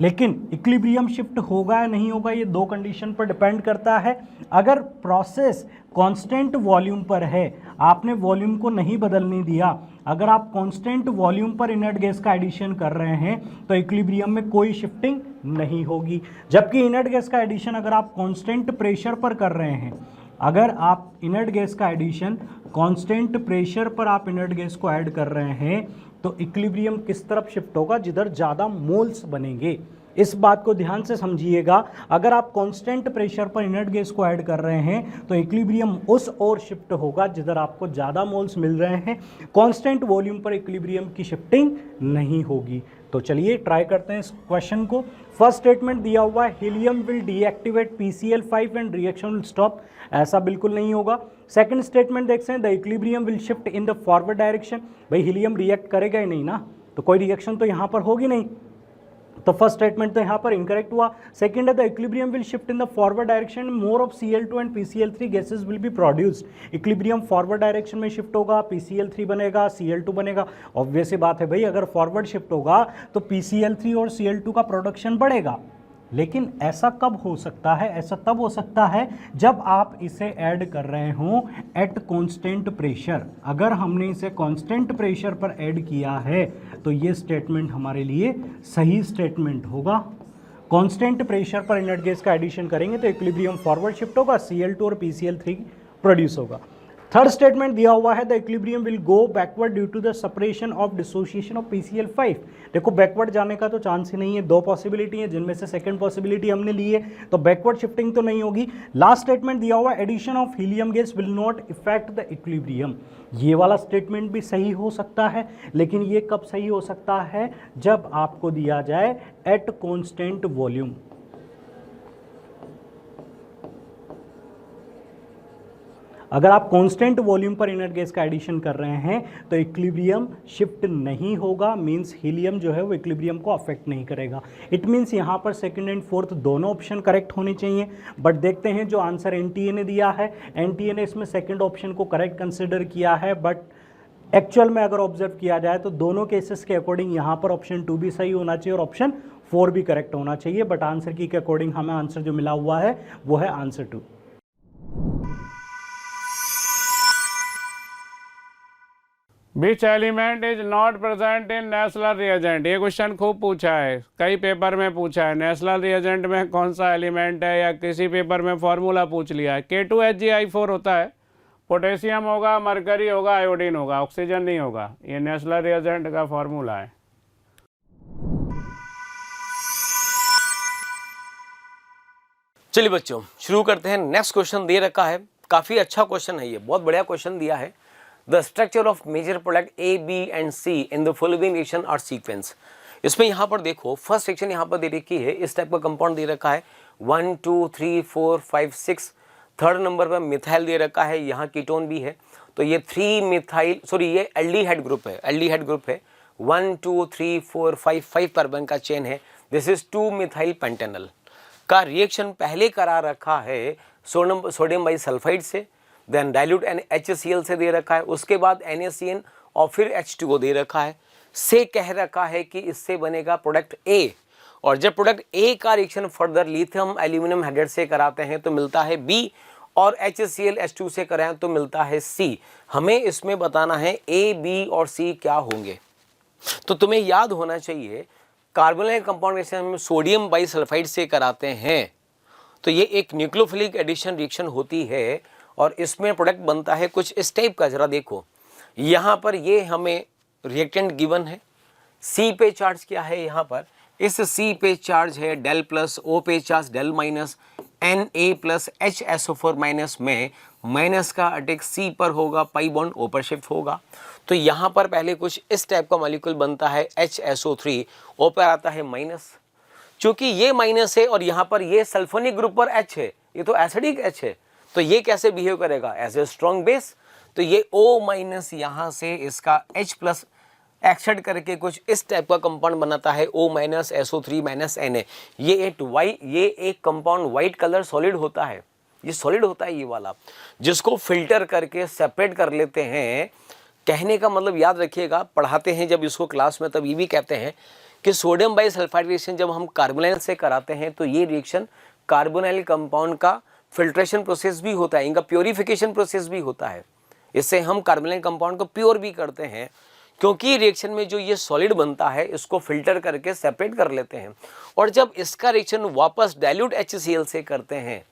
लेकिन इक्विलिब्रियम शिफ्ट होगा या नहीं होगा ये दो कंडीशन पर डिपेंड करता है। अगर प्रोसेस कांस्टेंट वॉल्यूम पर है, आपने वॉल्यूम को नहीं बदलने दिया, अगर आप कांस्टेंट वॉल्यूम पर इनर्ट गैस का एडिशन कर रहे हैं तो इक्विलिब्रियम में कोई शिफ्टिंग नहीं होगी। जबकि इनर्ट गैस का एडिशन अगर आप कांस्टेंट प्रेशर पर कर रहे हैं, अगर आप इनर्ट गैस का एडिशन कांस्टेंट प्रेशर पर आप इनर्ट गैस को ऐड कर रहे हैं तो इक्विलिब्रियम किस तरफ शिफ्ट होगा, जिधर ज़्यादा मोल्स बनेंगे। इस बात को ध्यान से समझिएगा, अगर आप कांस्टेंट प्रेशर पर इनर्ट गैस को ऐड कर रहे हैं तो इक्विलिब्रियम उस ओर शिफ्ट होगा जिधर आपको ज़्यादा मोल्स मिल रहे हैं, कांस्टेंट वॉल्यूम पर इक्विलिब्रियम की शिफ्टिंग नहीं होगी। तो चलिए ट्राई करते हैं इस क्वेश्चन को। फर्स्ट स्टेटमेंट दिया हुआ है helium will deactivate PCl5 and reaction will stop, ऐसा बिल्कुल नहीं होगा। सेकंड स्टेटमेंट देखते हैं the equilibrium will shift in the forward direction, भाई हीलियम रिएक्ट करेगा ही नहीं ना, तो कोई रिएक्शन तो यहाँ पर होगी नहीं, तो फर्स्ट स्टेटमेंट तो यहाँ पर इनकरेक्ट हुआ। सेकंड है the equilibrium will shift in the forward direction, more of Cl2 and PCl3 gases will be produced. Equilibrium forward direction में शिफ्ट होगा, PCl3 बनेगा, Cl2 बनेगा। ऑब्वियस सी बात है भाई, अगर फॉरवर्ड शिफ्ट होगा तो PCl3 और Cl2 का प्रोडक्शन बढ़ेगा। लेकिन ऐसा कब हो सकता है? ऐसा तब हो सकता है जब आप इसे ऐड कर रहे हो एट कांस्टेंट प्रेशर। अगर हमने इसे कांस्टेंट प्रेशर पर ऐड किया है तो ये स्टेटमेंट हमारे लिए सही स्टेटमेंट होगा। कांस्टेंट प्रेशर पर इनर्ट गैस का एडिशन करेंगे तो इक्विलिब्रियम फॉरवर्ड शिफ्ट होगा, Cl2 और PCl3 प्रोड्यूस होगा। थर्ड स्टेटमेंट दिया हुआ है the equilibrium will go backward due to the separation of dissociation of PCl5। देखो बैकवर्ड जाने का तो चांस ही नहीं है, दो पॉसिबिलिटी है जिनमें से सेकंड पॉसिबिलिटी हमने ली है, तो बैकवर्ड शिफ्टिंग तो नहीं होगी। लास्ट स्टेटमेंट दिया हुआ addition of helium gas will not affect the equilibrium, ये वाला स्टेटमेंट भी सही हो सकता है, लेकिन ये कब सही हो सकता है? जब आपको दिया जाए एट कॉन्स्टेंट वॉल्यूम। अगर आप कांस्टेंट वॉल्यूम पर इनर्ट गैस का एडिशन कर रहे हैं तो इक्विलिब्रियम शिफ्ट नहीं होगा, मींस हीलियम जो है वो इक्विलिब्रियम को अफेक्ट नहीं करेगा। इट मींस यहाँ पर सेकंड एंड फोर्थ दोनों ऑप्शन करेक्ट होने चाहिए, बट देखते हैं जो आंसर एनटीए ने दिया है, एनटीए ने इसमें सेकंड ऑप्शन को करेक्ट कंसिडर किया है, बट एक्चुअल में अगर ऑब्जर्व किया जाए तो दोनों केसेस के अकॉर्डिंग यहाँ पर ऑप्शन 2 भी सही होना चाहिए और ऑप्शन 4 भी करेक्ट होना चाहिए, बट आंसर की के अकॉर्डिंग हमें आंसर जो मिला हुआ है वो है answer 2। Which element is not present in national reagent, ये क्वेश्चन खूब पूछा है, कई पेपर में पूछा है। नेशनल रिएजेंट में कौन सा एलिमेंट है, या किसी पेपर में फॉर्मूला पूछ लिया है। K2HgI4 होता है, पोटेशियम होगा, मरकरी होगा, आयोडीन होगा, ऑक्सीजन नहीं होगा। ये नेशनल रिएजेंट का फॉर्मूला है। चलिए बच्चों शुरू करते हैं। नेक्स्ट क्वेश्चन दे रखा है, काफी अच्छा क्वेश्चन है, ये बहुत बढ़िया क्वेश्चन दिया है। The structure of major product A, B and C in the following reaction are sequence. इसमें यहाँ पर देखो फर्स्ट सेक्शन यहाँ पर दे रखी है, इस टाइप का कंपाउंड दे रखा है 1 2 3 4 5 6। थर्ड नंबर पर मिथाइल दे रखा है, यहाँ कीटोन भी है, तो ये 3 मिथाइल ये एल्डिहाइड ग्रुप है, एल्डिहाइड ग्रुप है। 1 2 3 4 5 कार्बन का चेन है। दिस इज 2 मिथाइल पेंटेनल का रिएक्शन पहले करा रखा है सोडियम बाइसल्फाइड से, देन डाइल्यूट HCl से दे रखा है, उसके बाद NaCN और फिर H2O दे रखा है, से कह रखा है कि इससे बनेगा प्रोडक्ट A। और जब प्रोडक्ट A का reaction further lithium aluminium hydride से कराते हैं तो मिलता है B, और HCl H2 से कराएं तो मिलता है C। हमें इसमें बताना है A, B और C क्या होंगे। तो तुम्हें याद होना चाहिए कार्बोनिल कंपाउंड हम सोडियम बाइसल्फाइड से कराते हैं तो ये एक न्यूक्लियोफिलिक एडिशन रिएक्शन होती है, और इसमें प्रोडक्ट बनता है कुछ इस टाइप का। जरा देखो यहाँ पर ये हमें रिएक्टेंट गिवन है, C पे चार्ज क्या है, यहाँ पर इस C पे चार्ज है डेल प्लस, O पे charge del minus, Na plus HSO4 minus में माइनस का अटैक C पर होगा, पाई बॉन्ड O पर शिफ्ट होगा। तो यहाँ पर पहले कुछ इस टाइप का मॉलिक्यूल बनता है HSO3, O पर आता है माइनस। चूंकि ये माइनस है और यहाँ पर ये सल्फोनिक ग्रुप पर H है, ये तो एसिडिक H है, तो ये कैसे बिहेव करेगा एज ए स्ट्रॉन्ग बेस। तो ये O माइनस यहाँ से इसका H प्लस एक्सेड करके कुछ इस टाइप का कंपाउंड बनाता है O minus SO3 minus Na। ये एक कंपाउंड वाइट कलर सॉलिड होता है, ये सॉलिड होता है ये वाला, जिसको फिल्टर करके सेपरेट कर लेते हैं। कहने का मतलब याद रखिएगा, पढ़ाते हैं जब इसको क्लास में तब ये भी कहते हैं कि सोडियम बाइसल्फाइड रिएक्शन जब हम कार्बोनाइल से कराते हैं तो ये रिएक्शन कार्बोनाइल कंपाउंड का फिल्ट्रेशन प्रोसेस भी होता है, इनका प्योरीफिकेशन प्रोसेस भी होता है। इससे हम कार्बोनाइल कंपाउंड को प्योर भी करते हैं, क्योंकि रिएक्शन में जो ये सॉलिड बनता है इसको फिल्टर करके सेपरेट कर लेते हैं। और जब इसका रिएक्शन वापस डाइल्यूट HCl से करते हैं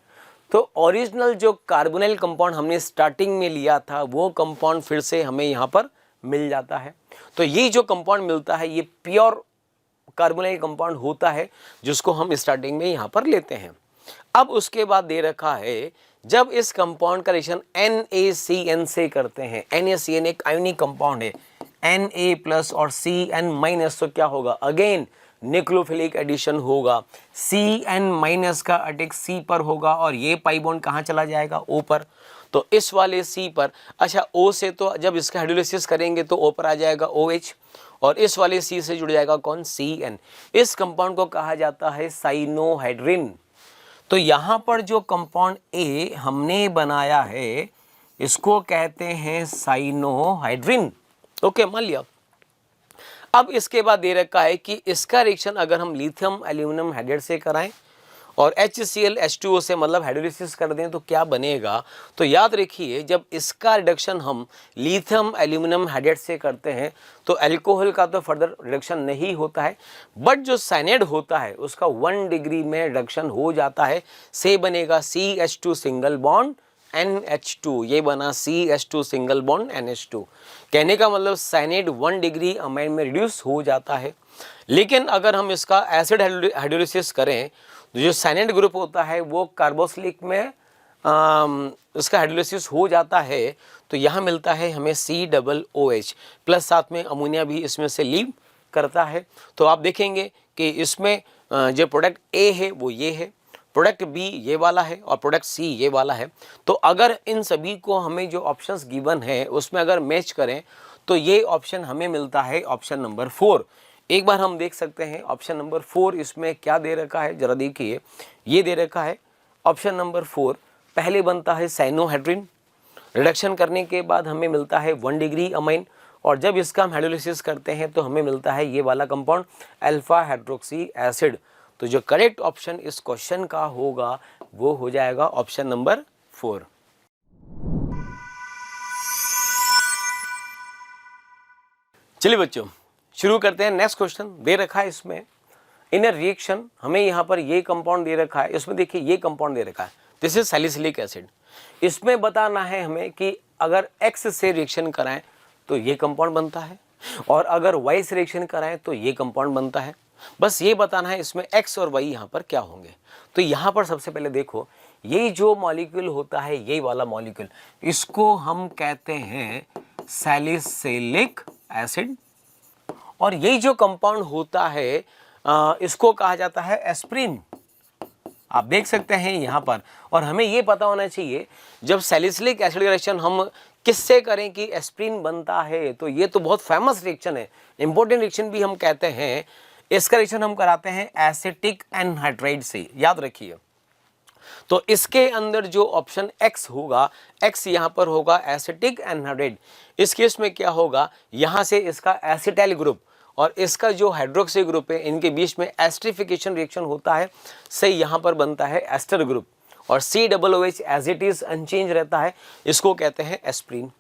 तो ओरिजिनल जो कार्बोनाइल कंपाउंड हमने स्टार्टिंग में लिया था वो कंपाउंड फिर से हमें यहाँ पर मिल जाता है। तो ये जो कंपाउंड मिलता है ये प्योर कार्बोनिल कंपाउंड होता है जिसको हम स्टार्टिंग में यहाँ पर लेते हैं। अब उसके बाद दे रखा है जब इस कंपाउंड का रिएक्शन NaCN से करते हैं, NaCN एक आयोनिक कंपाउंड है, Na प्लस और Cn माइनस, तो क्या होगा, अगेन न्यूक्लियोफिलिक एडिशन होगा, Cn माइनस का अटैक C पर होगा और ये पाई बॉन्ड कहाँ चला जाएगा, O पर। तो इस वाले C पर, अच्छा O से तो जब इसका हाइड्रोलिसिस करेंगे तो O पर आ जाएगा OH और इस वाले C से जुड़ जाएगा कौन, Cn। इस कंपाउंड को कहा जाता है साइनोहाइड्रिन। तो यहाँ पर जो कंपाउंड A हमने बनाया है इसको कहते हैं साइनोहाइड्रिन। ओके, मान लिया। अब इसके बाद दे रखा है कि इसका रिएक्शन अगर हम लिथियम एल्यूमिनियम हाइड्राइड से कराएं और HCl H2O से मतलब हाइड्रोलिसिस कर दें तो क्या बनेगा। तो याद रखिए जब इसका रिडक्शन हम लिथियम एल्यूमिनियम हाइड्राइड से करते हैं तो अल्कोहल का तो फर्दर रिडक्शन नहीं होता है, बट जो साइनाइड होता है उसका 1 डिग्री में रिडक्शन हो जाता है, से बनेगा CH2 सिंगल बॉन्ड NH2, ये बना CH2 सिंगल बॉन्ड NH2। कहने का मतलब साइनाइड 1 डिग्री अमाइन में रिड्यूस हो जाता है। लेकिन अगर हम इसका एसिड हाइड्रोलिसिस करें तो जो साइनाइड ग्रुप होता है वो कार्बोक्सिलिक में इसका हाइड्रोलिसिस हो जाता है, तो यहाँ मिलता है हमें COOH प्लस साथ में अमोनिया भी इसमें से लीव करता है। तो आप देखेंगे कि इसमें जो प्रोडक्ट A है वो ये है, प्रोडक्ट B ये वाला है और प्रोडक्ट C ये वाला है। तो अगर इन सभी को हमें जो ऑप्शंस गिवन है उसमें अगर मैच करें तो ये ऑप्शन हमें मिलता है ऑप्शन नंबर 4। एक बार हम देख सकते हैं ऑप्शन नंबर 4 इसमें क्या दे रखा है, जरा देखिए। ये दे रखा है ऑप्शन नंबर 4, पहले बनता है साइनोहाइड्रिन, रिडक्शन करने के बाद हमें मिलता है 1 डिग्री अमाइन और जब इसका हम हाइड्रोलिसिस करते हैं तो हमें मिलता है ये वाला कंपाउंड अल्फा हाइड्रोक्सी एसिड। तो जो करेक्ट ऑप्शन इस क्वेश्चन का होगा वो हो जाएगा ऑप्शन नंबर 4। चलिए बच्चों शुरू करते हैं। नेक्स्ट क्वेश्चन दे रखा है इसमें इन अ रिएक्शन, हमें यहाँ पर ये कंपाउंड दे रखा है, इसमें देखिए ये कंपाउंड दे रखा है, दिस इज सैलिसिलिक एसिड। इसमें बताना है हमें कि अगर X से रिएक्शन कराएं तो ये कंपाउंड बनता है और अगर Y से रिएक्शन कराएं तो ये कंपाउंड बनता है। बस ये बताना है इसमें X और Y यहाँ पर क्या होंगे। तो यहाँ पर सबसे पहले देखो ये जो मॉलिक्यूल होता है ये वाला मॉलिक्यूल, इसको हम कहते हैं सैलिसिलिक एसिड और ये जो कंपाउंड होता है इसको कहा जाता है एस्प्रिन। आप देख सकते हैं यहाँ पर, और हमें ये पता होना चाहिए जब सैलिसिलिक एसिड का रिएक्शन हम किससे करें कि एस्प्रिन बनता है, तो ये तो बहुत फेमस रिएक्शन है, इंपॉर्टेंट रिएक्शन भी हम कहते हैं। इसका रिएक्शन हम कराते हैं एसिटिक एनहाइड्राइड से, याद रखिए। तो इसके अंदर जो ऑप्शन X होगा, X यहाँ पर होगा एसिटिक एनहाइड्राइड। इस केस में क्या होगा, यहाँ से इसका एसिटाइल ग्रुप और इसका जो हाइड्रोक्सी ग्रुप है इनके बीच में एस्टरिफिकेशन रिएक्शन होता है, से यहाँ पर बनता है एस्टर ग्रुप और COOH as it is unchanged रहता है, इसको कहते हैं एस्प्रिन।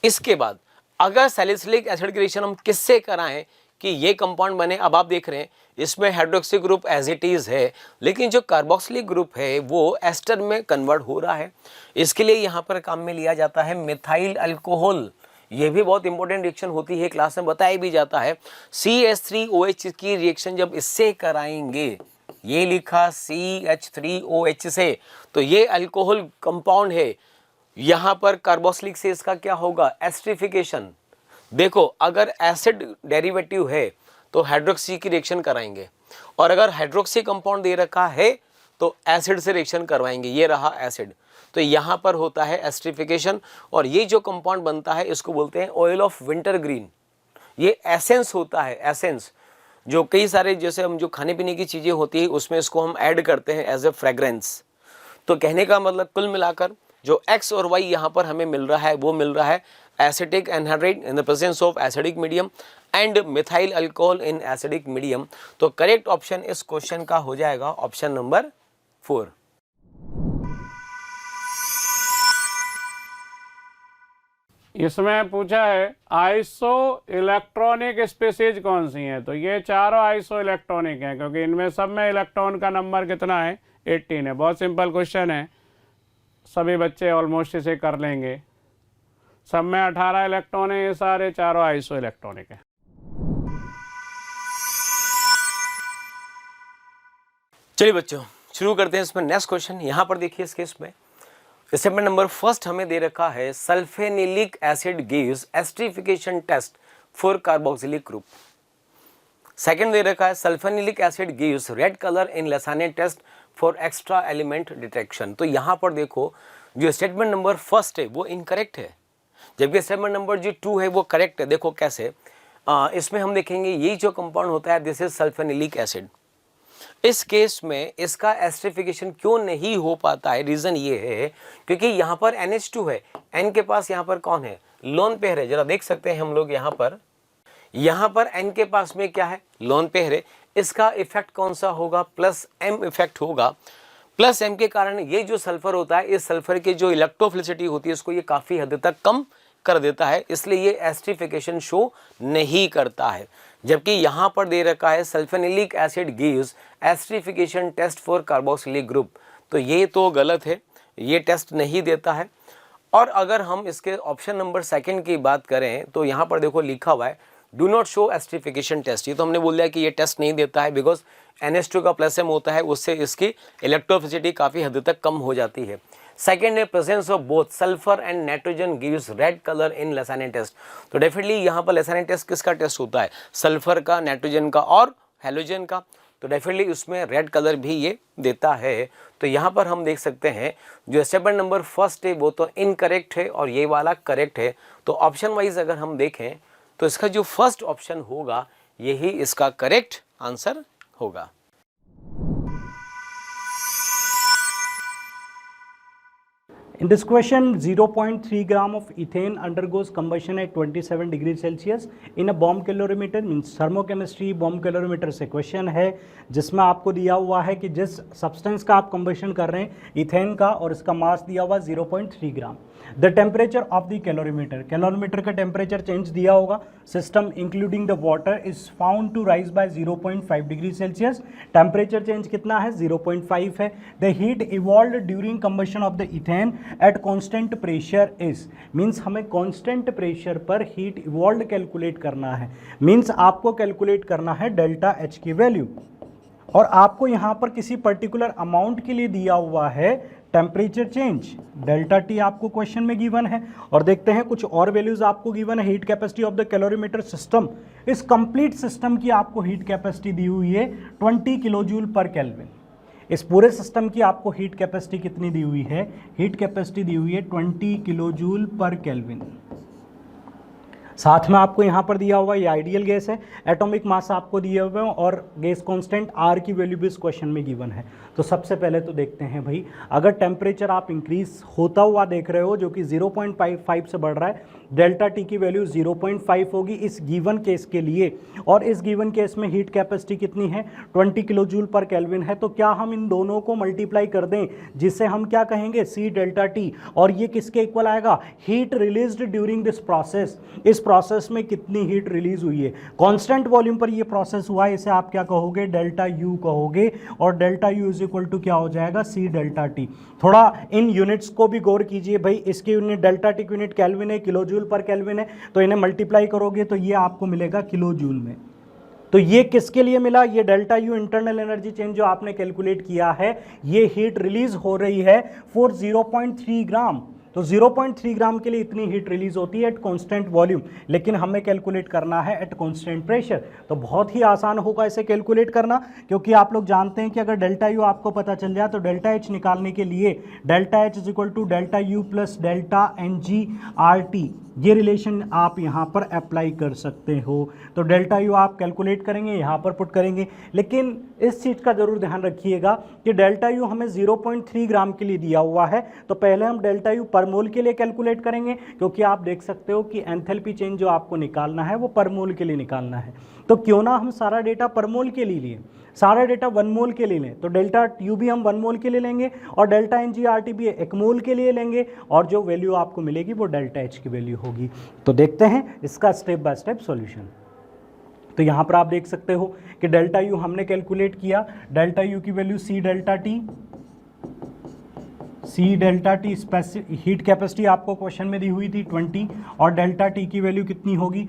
इसके बाद अगर सैलिसिलिक एसिड की रिएक्शन हम किससे कराएं कि ये कंपाउंड बने, अब आप देख रहे हैं इसमें hydroxy group as it is है लेकिन जो कार्बोक्सिलिक ग्रुप है वो एस्टर में कन्वर्ट हो रहा है। इसके लिए यहाँ पर काम में लिया जाता है मिथाइल अल्कोहल। ये भी बहुत इंपॉर्टेंट रिएक्शन होती है, क्लास में बताया भी जाता है। CH3OH की रिएक्शन जब इससे कराएंगे, ये लिखा CH3OH से, तो ये अल्कोहल कंपाउंड है। यहाँ पर कार्बोक्सिलिक से इसका क्या होगा, एस्टरिफिकेशन। देखो अगर एसिड डेरिवेटिव है तो हाइड्रोक्सी की रिएक्शन कराएंगे और अगर हाइड्रोक्सी कंपाउंड दे रखा है तो एसिड से रिएक्शन करवाएंगे, ये रहा एसिड। तो यहाँ पर होता है एस्टरिफिकेशन और ये जो कंपाउंड बनता है इसको बोलते हैं ऑयल ऑफ विंटर ग्रीन। ये एसेंस होता है, एसेंस जो कई सारे जैसे हम जो खाने पीने की चीज़ें होती है उसमें इसको हम ऐड करते हैं एज ए फ्रेग्रेंस। तो कहने का मतलब कुल मिलाकर जो X और Y यहाँ पर हमें मिल रहा है वो मिल रहा है acetic anhydride in the presence of acidic medium and methyl alcohol in acidic medium. तो करेक्ट ऑप्शन इस क्वेश्चन का हो जाएगा ऑप्शन नंबर 4। इसमें पूछा है आइसो इलेक्ट्रॉनिक स्पीसीज कौन सी हैं, तो ये चारों आइसो इलेक्ट्रॉनिक हैं क्योंकि इनमें सब में इलेक्ट्रॉन का नंबर कितना है, 18 है। बहुत सिंपल क्वेश्चन है, सभी बच्चे ऑलमोस्ट इसे कर लेंगे। सब में 18 इलेक्ट्रॉन है, ये सारे चारों आइसो इलेक्ट्रॉनिक है। चलिए बच्चों शुरू करते हैं इसमें नेक्स्ट क्वेश्चन। यहाँ पर देखिए इस केस में स्टेटमेंट नंबर फर्स्ट हमें दे रखा है sulphanilic acid gives esterification test for carboxylic group. Second दे रखा है sulphanilic acid gives red colour in Lassaigne test for extra element detection. तो यहाँ पर देखो जो स्टेटमेंट नंबर फर्स्ट है वो इनकरेक्ट है, जबकि स्टेटमेंट नंबर जो 2 है वो करेक्ट है। देखो कैसे, इसमें हम देखेंगे यही जो कंपाउंड होता है दिस इज सल्फेनिलिक एसिड। इस केस में इसका एस्टरिफिकेशन क्यों नहीं हो पाता है, रीजन ये है क्योंकि यहाँ पर NH2 है, N के पास यहाँ पर कौन है, लोन पेयर है। जरा देख सकते हैं हम लोग यहाँ पर N के पास में क्या है, लोन पेयर है। इसका इफेक्ट कौन सा होगा, प्लस M इफेक्ट होगा। प्लस M के कारण ये जो सल्फर होता है, इस सल्फर की जो इलेक्ट्रोफिलिसिटी होती है इसको ये काफ़ी हद तक कम कर देता है, इसलिए ये एस्टरिफिकेशन शो नहीं करता है। जबकि यहाँ पर दे रखा है sulphanilic acid gives esterification test for carboxylic group, तो ये तो गलत है, ये टेस्ट नहीं देता है। और अगर हम इसके ऑप्शन नंबर सेकंड की बात करें तो यहाँ पर देखो लिखा हुआ है do not show esterification test. ये तो हमने बोल दिया कि ये टेस्ट नहीं देता है बिकॉज NH2 का प्लस M होता है, उससे इसकी इलेक्ट्रोफिसिटी काफ़ी हद तक कम हो जाती है। सेकेंड है presence of both sulphur and nitrogen gives red colour in Lassaigne test. तो डेफिनेटली यहाँ पर लसाने टेस्ट किसका टेस्ट होता है, सल्फर का, नाइट्रोजन का और हेलोजन का, तो डेफिनेटली उसमें रेड कलर भी ये देता है। तो यहाँ पर हम देख सकते हैं जो स्टेटमेंट नंबर फर्स्ट है वो तो इनकरेक्ट है और ये वाला करेक्ट है। तो ऑप्शन वाइज अगर हम देखें तो इसका जो फर्स्ट ऑप्शन होगा यही इसका करेक्ट आंसर होगा। In this question, 0.3 gram of ethane undergoes combustion at 27 degrees Celsius in a bomb calorimeter, means thermochemistry bomb calorimeter से क्वेश्चन है जिसमें आपको दिया हुआ है कि जिस सब्सटेंस का आप कंबशन कर रहे हैं इथेन का और इसका मास दिया हुआ 0.3 gram. The temperature of the calorimeter, calorimeter का टेम्परेचर चेंज दिया होगा, system including the water is found to rise by 0.5 degree Celsius. Temperature change कितना है, 0.5 है। The heat evolve during combustion of the ethane at constant pressure is, means हमें कांस्टेंट प्रेशर पर हीट इवॉल्व कैलकुलेट करना है, मींस आपको कैलकुलेट करना है डेल्टा H की वैल्यू, और आपको यहाँ पर किसी पर्टिकुलर अमाउंट के लिए दिया हुआ है टेम्परेचर चेंज, डेल्टा T आपको क्वेश्चन में गिवन है। और देखते हैं कुछ और वैल्यूज आपको गिवन है। Heat capacity of the calorimeter system, इस कंप्लीट सिस्टम की आपको हीट कैपेसिटी दी हुई है 20 किलो जूल पर केल्विन। इस पूरे सिस्टम की आपको हीट कैपेसिटी कितनी दी हुई है, हीट कैपेसिटी दी हुई है 20 किलो जूल पर केल्विन। साथ में आपको यहाँ पर दिया हुआ ये आइडियल गैस है, एटॉमिक मास आपको दिए हुए हैं और गैस कांस्टेंट R की वैल्यू भी इस क्वेश्चन में गिवन है। तो सबसे पहले तो देखते हैं भाई, अगर टेम्परेचर आप इंक्रीज होता हुआ देख रहे हो जो कि 0.5 से बढ़ रहा है, डेल्टा T की वैल्यू 0.5 होगी इस गिवन केस के लिए, और इस गिवन केस में हीट कैपेसिटी कितनी है 20 किलो जूल पर केल्विन है। तो क्या हम इन दोनों को मल्टीप्लाई कर दें जिससे हम क्या कहेंगे C डेल्टा T, और ये किसके इक्वल आएगा, heat released during this process, इस प्रोसेस में कितनी हीट रिलीज हुई है, कांस्टेंट वॉल्यूम पर ये प्रोसेस हुआ है, इसे आप क्या कहोगे, डेल्टा U कहोगे, और delta U is equal to क्या हो जाएगा, C डेल्टा T। थोड़ा इन यूनिट्स को भी गौर कीजिए भाई, इसकी यूनिट डेल्टा T की यूनिट केल्विन है, किलो जूल पर केल्विन है, तो इन्हें मल्टीप्लाई करोगे तो ये आपको मिलेगा किलो जूल में। तो ये किसके लिए मिला, ये delta U internal energy change जो आपने कैलकुलेट किया है, ये हीट रिलीज हो रही है फॉर 0.3 ग्राम। तो 0.3 ग्राम के लिए इतनी हीट रिलीज होती है एट कांस्टेंट वॉल्यूम, लेकिन हमें कैलकुलेट करना है एट कांस्टेंट प्रेशर। तो बहुत ही आसान होगा इसे कैलकुलेट करना, क्योंकि आप लोग जानते हैं कि अगर डेल्टा U आपको पता चल जाए तो डेल्टा H निकालने के लिए delta H is equal to delta U plus delta NG/RT, ये रिलेशन आप यहाँ पर अप्लाई कर सकते हो। तो डेल्टा U आप कैलकुलेट करेंगे, यहाँ पर पुट करेंगे, लेकिन इस चीज़ का जरूर ध्यान रखिएगा कि डेल्टा U हमें 0.3 ग्राम के लिए दिया हुआ है, तो पहले हम डेल्टा U पर मोल के लिए कैलकुलेट करेंगे, क्योंकि आप देख सकते हो कि एंथैल्पी चेंज जो आपको निकालना है वो पर मोल के लिए निकालना है। तो क्यों ना हम सारा डेटा पर मोल के लिए लिए, सारा डेटा 1 मोल के लिए लें, तो डेल्टा U भी हम 1 मोल के लिए लेंगे और डेल्टा NG/RT भी 1 मोल के लिए लेंगे, और जो वैल्यू आपको मिलेगी वो डेल्टा H की वैल्यू होगी। तो देखते हैं इसका स्टेप बाय स्टेप सॉल्यूशन। तो यहाँ पर आप देख सकते हो कि डेल्टा U हमने कैलकुलेट किया, डेल्टा U की value C delta T specific heat capacity आपको क्वेश्चन में दी हुई थी 20, और डेल्टा T की वैल्यू कितनी होगी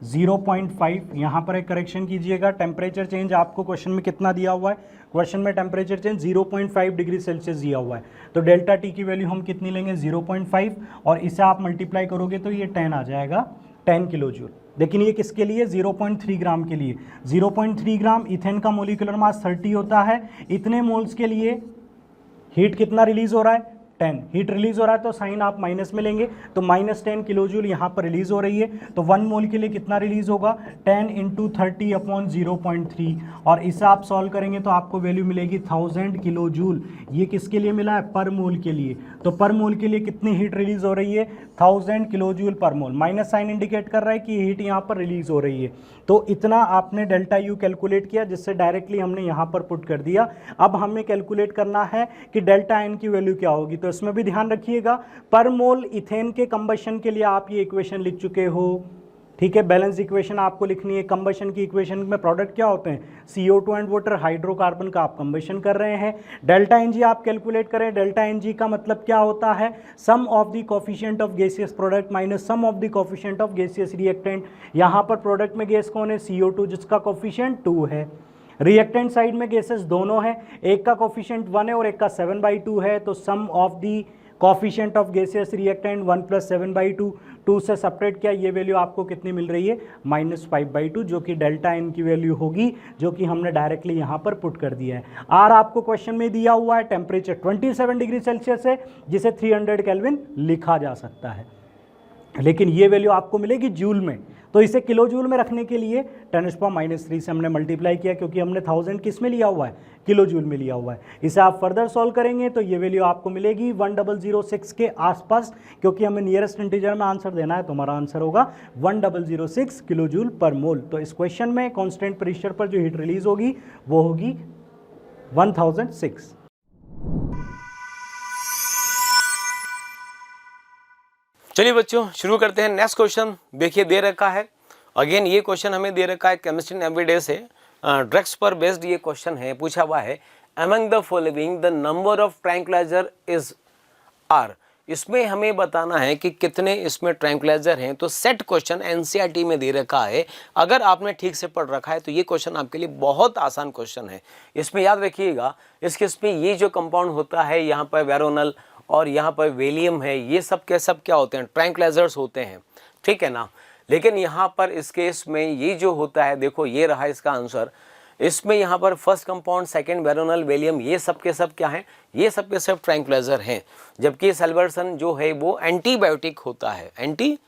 0.5, यहाँ पर एक करेक्शन कीजिएगा। टेम्परेचर चेंज आपको क्वेश्चन में कितना दिया हुआ है, क्वेश्चन में टेम्परेचर चेंज 0.5 डिग्री सेल्सियस दिया हुआ है, तो डेल्टा टी की वैल्यू हम कितनी लेंगे 0.5, और इसे आप मल्टीप्लाई करोगे तो ये 10 आ जाएगा, 10 किलो जूल। लेकिन ये किसके लिए, 0.3 ग्राम के लिए। 0.3 ग्राम इथेन का मोलिकुलर मास 30 होता है, इतने मोल्स के लिए हीट कितना रिलीज हो रहा है, 10 हीट रिलीज हो रहा है, तो साइन आप माइनस में लेंगे, तो -10 किलो जूल यहाँ पर रिलीज हो रही है, तो 1 मोल के लिए कितना रिलीज होगा, 10 × 30/0.3, और इसे आप सॉल्व करेंगे तो आपको वैल्यू मिलेगी 1000 किलो जूल। ये किसके लिए मिला है, पर मोल के लिए। तो पर मोल के लिए कितनी हीट रिलीज हो रही है, 1000 किलो जूल पर मोल। माइनस साइन इंडिकेट कर रहा है कि हीट यहाँ पर रिलीज हो रही है, तो इतना आपने डेल्टा यू कैलकुलेट किया, जिससे डायरेक्टली हमने यहाँ पर पुट कर दिया। अब हमें कैलकुलेट करना है कि डेल्टा एन की वैल्यू क्या होगी, तो इसमें भी ध्यान रखिएगा, पर मोल इथेन के कंबशन के लिए आप ये इक्वेशन लिख चुके हो, ठीक है। बैलेंस इक्वेशन आपको लिखनी है। कंबशन की इक्वेशन में प्रोडक्ट क्या होते हैं, CO2 एंड वाटर, हाइड्रोकार्बन का आप कंबशन कर रहे हैं। डेल्टा एनजी आप कैलकुलेट करें, डेल्टा एनजी का मतलब क्या होता है, sum of the coefficient of gaseous product minus sum of the coefficient of gaseous reactant. यहाँ पर प्रोडक्ट में गैस कौन है, CO2, जिसका कोफिशिएंट 2 है। रिएक्टेंट साइड में गैसेस दोनों हैं, एक का कोफिशिएंट 1 है और एक का 7/2 है, तो sum of the coefficient of gaseous reactant 1 + 7/2, 2 से सेपरेट किया, ये वैल्यू आपको कितनी मिल रही है, -5/2, जो कि डेल्टा एन की वैल्यू होगी, जो कि हमने डायरेक्टली यहाँ पर पुट कर दिया है। आर आपको क्वेश्चन में दिया हुआ है, टेम्परेचर 27 डिग्री सेल्सियस है, जिसे 300 केल्विन लिखा जा सकता है, लेकिन ये वैल्यू आपको मिलेगी जूल में। तो इसे किलो जूल में रखने के लिए 10⁻³ से हमने मल्टीप्लाई किया, क्योंकि हमने 1000 किस में लिया हुआ है, किलो जूल में लिया हुआ है। इसे आप फर्दर सॉल्व करेंगे तो ये वैल्यू आपको मिलेगी 1006 के आसपास, क्योंकि हमें नियरेस्ट इंटीजर में आंसर देना है, तो हमारा आंसर होगा 1006 किलो जूल पर मोल। तो इस क्वेश्चन में कांस्टेंट प्रेशर पर जो हीट रिलीज होगी वो होगी 1006। चलिए बच्चों शुरू करते हैं नेक्स्ट क्वेश्चन। देखिए दे रखा है, अगेन ये क्वेश्चन हमें दे रखा है केमिस्ट्री एवरीडे से, ड्रग्स पर बेस्ड ये क्वेश्चन है, पूछा हुआ है among the following the number of tranquilliser is are. इसमें हमें बताना है कि कितने इसमें ट्रैंक्विलाइजर हैं। तो सेट क्वेश्चन एनसीईआरटी में दे रखा है, अगर आपने ठीक से पढ़ रखा है तो ये क्वेश्चन आपके लिए बहुत आसान क्वेश्चन है। इसमें याद रखिएगा, इसमें ये जो कंपाउंड होता है यहाँ पर वेरोनल और यहाँ पर वेलियम है, ये सब के सब क्या होते हैं, ट्रैंक्विलाइजर्स होते हैं, ठीक है ना। लेकिन यहाँ पर इस केस में ये जो होता है, देखो ये रहा इसका आंसर। इसमें यहाँ पर first compound, second Veronal, Valium, ये सब के सब क्या हैं, ये सब के सब ट्रैंक्विलाइजर हैं। जबकि सल्वर्सन जो है वो एंटीबायोटिक होता है, एंटी।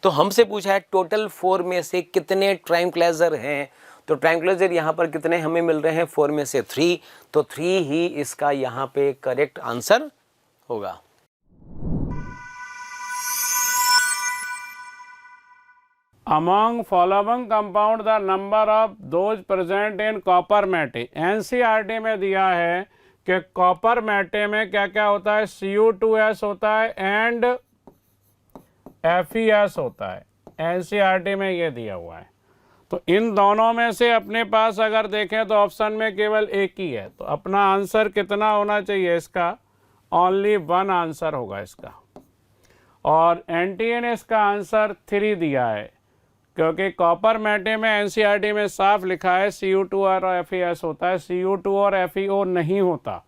तो हमसे पूछा है टोटल 4 में से कितने ट्रैंक्विलाइजर हैं, तो ट्रैंक्विलाइजर यहाँ पर कितने हमें मिल रहे हैं, 4 में से 3, तो 3 ही इसका यहाँ पे करेक्ट आंसर होगा। Among following compound the number of those present in copper matte, NCERT में दिया है कि कॉपर मैटे में क्या क्या होता है, Cu2S होता है एंड FeS होता है, NCERT में ये दिया हुआ है। तो इन दोनों में से अपने पास अगर देखें तो ऑप्शन में केवल एक ही है, तो अपना आंसर कितना होना चाहिए इसका, ओनली 1 आंसर होगा इसका। और एनटीए ने इसका आंसर 3 दिया है, क्योंकि कॉपर मैटे में एनसीईआरटी में साफ लिखा है Cu2 और FeS होता है, Cu2 और FeO नहीं होता।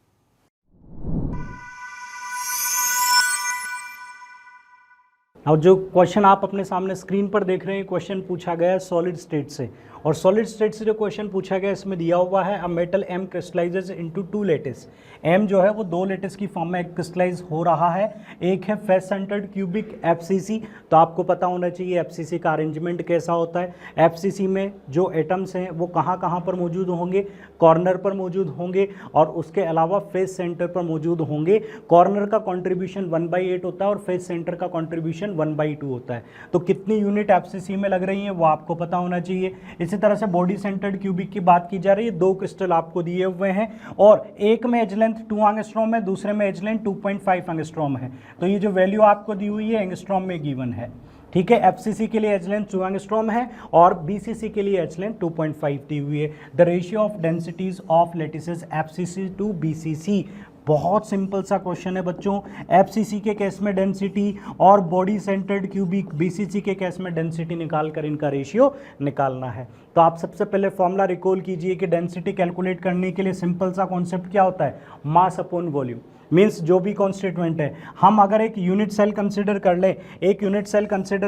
अब जो क्वेश्चन आप अपने सामने स्क्रीन पर देख रहे हैं, क्वेश्चन पूछा गया है सॉलिड स्टेट से, और सॉलिड स्टेट से जो क्वेश्चन पूछा गया इसमें दिया हुआ है a metal M crystallises into 2 lattice. M जो है वो 2 लेटिस की फॉर्म में क्रिस्टलाइज हो रहा है। एक है फेस सेंटर्ड क्यूबिक FCC, तो आपको पता होना चाहिए FCC का अरेंजमेंट कैसा होता है। FCC में जो एटम्स हैं वो कहाँ कहाँ पर मौजूद होंगे, कॉर्नर पर मौजूद होंगे, और उसके अलावा फेस सेंटर पर मौजूद होंगे। कॉर्नर का कॉन्ट्रीब्यूशन 1/8 होता है और फेस सेंटर का कॉन्ट्रीब्यूशन 1/2 होता है। तो कितनी यूनिट FCC में लग रही हैं वो आपको पता होना चाहिए। इसी तरह से बॉडी सेंटर्ड क्यूबिक की बात की जा रही है, 2 क्रिस्टल आपको दिए हुए हैं, और एक में एज लेंथ 2 एंगस्ट्रॉम है, दूसरे में एज लेंथ 2.5 एंगस्ट्रॉम है। तो ये जो वैल्यू आपको दी हुई है एंगस्ट्रॉम में गिवन है, ठीक है। FCC के लिए एज लेंथ 2 एंगस्ट्रॉम है और BCC के लिए एज लेंथ 2.5 दी हुई है। The ratio of densities of lattices FCC to BCC बहुत सिंपल सा क्वेश्चन है बच्चों। एफसीसी के केस में डेंसिटी और बॉडी सेंटर्ड क्यूबिक बीसीसी के केस में डेंसिटी निकाल कर इनका रेशियो निकालना है। तो आप सबसे पहले फॉर्मूला रिकॉल कीजिए कि डेंसिटी कैलकुलेट करने के लिए सिंपल सा कॉन्सेप्ट क्या होता है, मास अपॉन वॉल्यूम। मीन्स जो भी कॉन्स्टिट्यूएंट है, हम अगर एक यूनिट सेल कंसिडर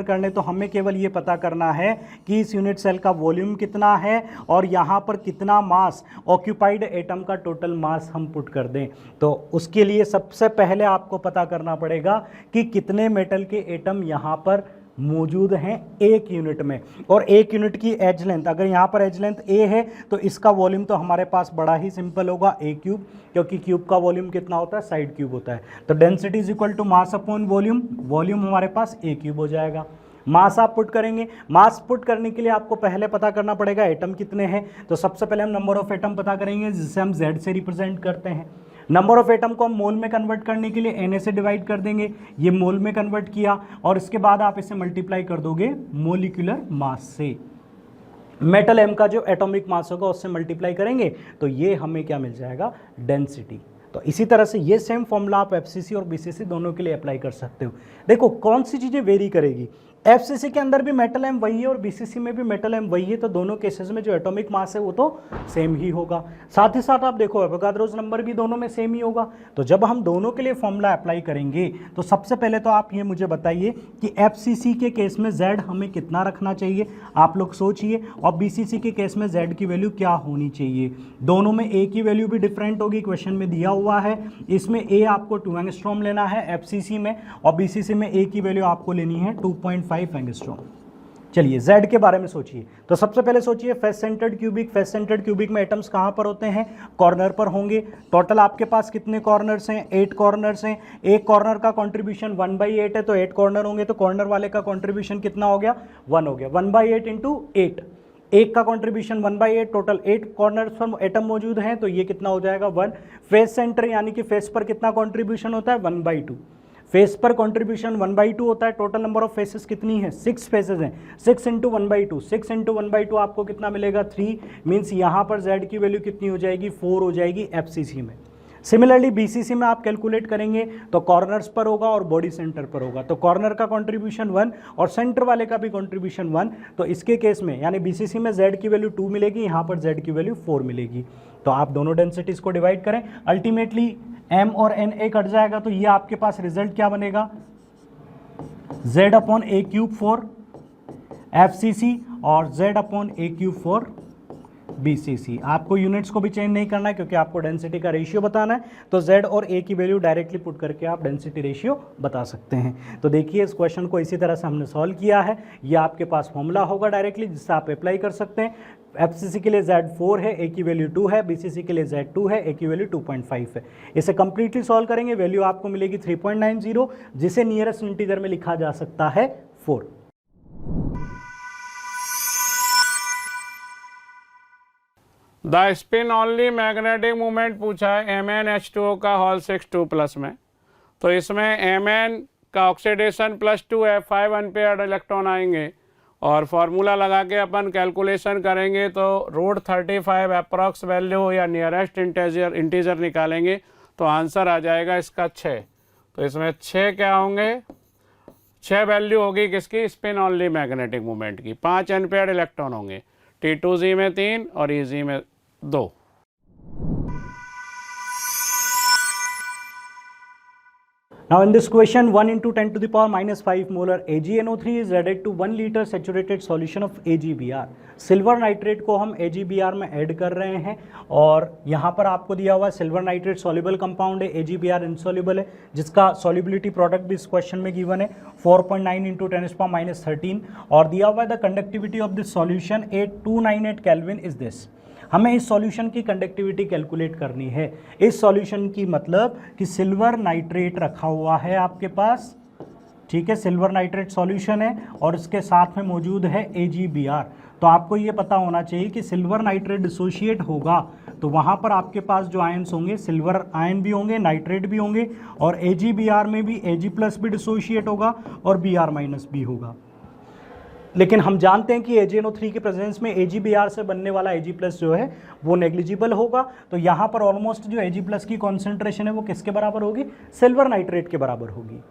कर ले, तो हमें केवल ये पता करना है कि इस यूनिट सेल का वॉल्यूम कितना है और यहाँ पर कितना मास, ऑक्यूपाइड एटम का टोटल मास हम पुट कर दें। तो उसके लिए सबसे पहले आपको पता करना पड़ेगा कि कितने मेटल के एटम यहाँ पर मौजूद हैं एक यूनिट में, और एक यूनिट की एज लेंथ, अगर यहाँ पर एज लेंथ ए है तो इसका वॉल्यूम तो हमारे पास बड़ा ही सिंपल होगा, ए क्यूब, क्योंकि क्यूब का वॉल्यूम कितना होता है, साइड क्यूब होता है। तो density is equal to mass upon volume, volume हमारे पास ए क्यूब हो जाएगा। मास आप पुट करेंगे, मास पुट करने के लिए आपको पहले पता करना पड़ेगा एटम कितने हैं। तो सबसे पहले हम नंबर ऑफ एटम पता करेंगे, जिसे हम Z से रिप्रेजेंट करते हैं। नंबर ऑफ एटम को हम मोल में कन्वर्ट करने के लिए Na से डिवाइड कर देंगे, ये मोल में कन्वर्ट किया, और इसके बाद आप इसे मल्टीप्लाई कर दोगे मोलिकुलर मास से। मेटल M का जो एटॉमिक मास होगा उससे मल्टीप्लाई करेंगे तो ये हमें क्या मिल जाएगा, डेंसिटी। तो इसी तरह से ये सेम फॉर्मूला आप एफसीसी और बीसीसी दोनों के लिए अप्लाई कर सकते हो। देखो कौन सी चीज़ें वेरी करेगी, एफसीसी के अंदर भी मेटल एम वही है और बीसीसी में भी मेटल एम वही है, तो दोनों केसेस में जो एटॉमिक मास है वो तो सेम ही होगा। साथ ही साथ आप देखो एवोगाड्रोस नंबर भी दोनों में सेम ही होगा। तो जब हम दोनों के लिए फॉर्मूला अप्लाई करेंगे तो सबसे पहले तो आप ये मुझे बताइए कि एफसीसी के केस में जेड हमें कितना रखना चाहिए, आप लोग सोचिए, और बीसीसी के केस में जेड की वैल्यू क्या होनी चाहिए। दोनों में ए की वैल्यू भी डिफरेंट होगी, क्वेश्चन में दिया हुआ है। इसमें ए आपको 2 एंगस्ट्रॉम लेना है एफसीसी में, और बीसीसी में ए की वैल्यू आपको लेनी है 2.5 एंगस्ट्रॉम। चलिए Z के बारे में सोचिए। तो सबसे पहले सोचिए face centred cubic, face centred cubic में एटम्स कहाँ पर होते हैं, कॉर्नर पर होंगे। टोटल आपके पास कितने कॉर्नर्स हैं, 8 कॉर्नर्स हैं। एक कॉर्नर का कंट्रीब्यूशन 1/8 है, तो 8 कॉर्नर होंगे, तो कॉर्नर वाले का कंट्रीब्यूशन कितना हो गया, 1 हो गया। 1/8 इंटू 8, एक का कंट्रीब्यूशन 1/8, टोटल 8 कॉर्नर्स पर एटम मौजूद हैं, तो ये कितना हो जाएगा 1। फेस सेंटर यानी कि फेस पर कितना कंट्रीब्यूशन होता है, 1/2। फेस पर कंट्रीब्यूशन 1/2 होता है। टोटल नंबर ऑफ फेसेस कितनी है, 6 फेसेस हैं, 6 इंटू 1/2, 6 इंटू 1/2 आपको कितना मिलेगा, 3। मीन्स यहाँ पर Z की वैल्यू कितनी हो जाएगी, 4 हो जाएगी एफसीसी में। सिमिलरली बीसीसी में आप कैलकुलेट करेंगे तो कॉर्नर्स पर होगा और बॉडी सेंटर पर होगा, तो कॉर्नर का कंट्रीब्यूशन 1 और सेंटर वाले का भी कंट्रीब्यूशन 1। तो इसके केस में यानी बीसीसी में Z की वैल्यू 2 मिलेगी, यहाँ पर Z की वैल्यू 4 मिलेगी। तो आप दोनों डेंसिटीज को डिवाइड करें, अल्टीमेटली M और Na कट जाएगा, तो ये आपके पास रिजल्ट क्या बनेगा, Z/A³ फॉर FCC और Z/A³ फॉर BCC। आपको यूनिट्स को भी चेंज नहीं करना है क्योंकि आपको डेंसिटी का रेशियो बताना है, तो Z और A की वैल्यू डायरेक्टली पुट करके आप डेंसिटी रेशियो बता सकते हैं। तो देखिए इस क्वेश्चन को इसी तरह से हमने सॉल्व किया है। ये आपके पास फॉर्मूला होगा डायरेक्टली जिससे आप अप्लाई कर सकते हैं। एफसीसी के लिए Z 4 है, A की वैल्यू 2 है, बीसीसी के लिए Z 2 है, A की वैल्यू 2.5 है। इसे कंप्लीटली सॉल्व करेंगे, वैल्यू आपको मिलेगी 3.90, जिसे नियरेस्ट इंटीजर में लिखा जा सकता है 4। The spin only magnetic movement पूछा है MnH2O का होल 6 में। तो इसमें Mn का ऑक्सीडेशन +2 है, 5 अनपेयर्ड इलेक्ट्रॉन आएंगे, और फार्मूला लगा के अपन कैलकुलेशन करेंगे तो √35 अप्रॉक्स वैल्यू या नियरेस्ट इंटीजर निकालेंगे तो आंसर आ जाएगा इसका 6। तो इसमें 6 क्या होंगे, 6 वैल्यू होगी किसकी, स्पिन ओनली मैग्नेटिक मूवमेंट की। 5 अनपेयर्ड इलेक्ट्रॉन होंगे, T2Z में 3 और EZ में 2। Now in this question 1 × 10⁻⁻5 molar AgNO3 is added to 1 liter saturated solution of AgBr। Silver nitrate को हम AgBr में ऐड कर रहे हैं, और यहाँ पर आपको दिया हुआ सिल्वर नाइट्रेट सॉल्युबल कंपाउंड है, AgBr इनसॉल्युबल है, जिसका सॉल्युबिलिटी प्रोडक्ट भी इस क्वेश्चन में गिवन है 4.9 × 10⁻13, और दिया हुआ है the conductivity of this solution 8298 kelvin is this. हमें इस सॉल्यूशन की कंडक्टिविटी कैलकुलेट करनी है। इस सॉल्यूशन की मतलब कि सिल्वर नाइट्रेट रखा हुआ है आपके पास, ठीक है, सिल्वर नाइट्रेट सॉल्यूशन है और इसके साथ में मौजूद है AgBr। तो आपको ये पता होना चाहिए कि सिल्वर नाइट्रेट डिसोशिएट होगा तो वहाँ पर आपके पास जो आयंस होंगे, सिल्वर आयन भी होंगे, नाइट्रेट भी होंगे, और AgBr में भी Ag+ भी डिसोशिएट होगा और Br- भी होगा। लेकिन हम जानते हैं कि AgNO3 के प्रेजेंस में AgBr से बनने वाला Ag+ जो है वो नेग्लिजिबल होगा। तो यहाँ पर ऑलमोस्ट जो Ag+ की कॉन्सेंट्रेशन है वो किसके बराबर होगी, सिल्वर नाइट्रेट के बराबर होगी।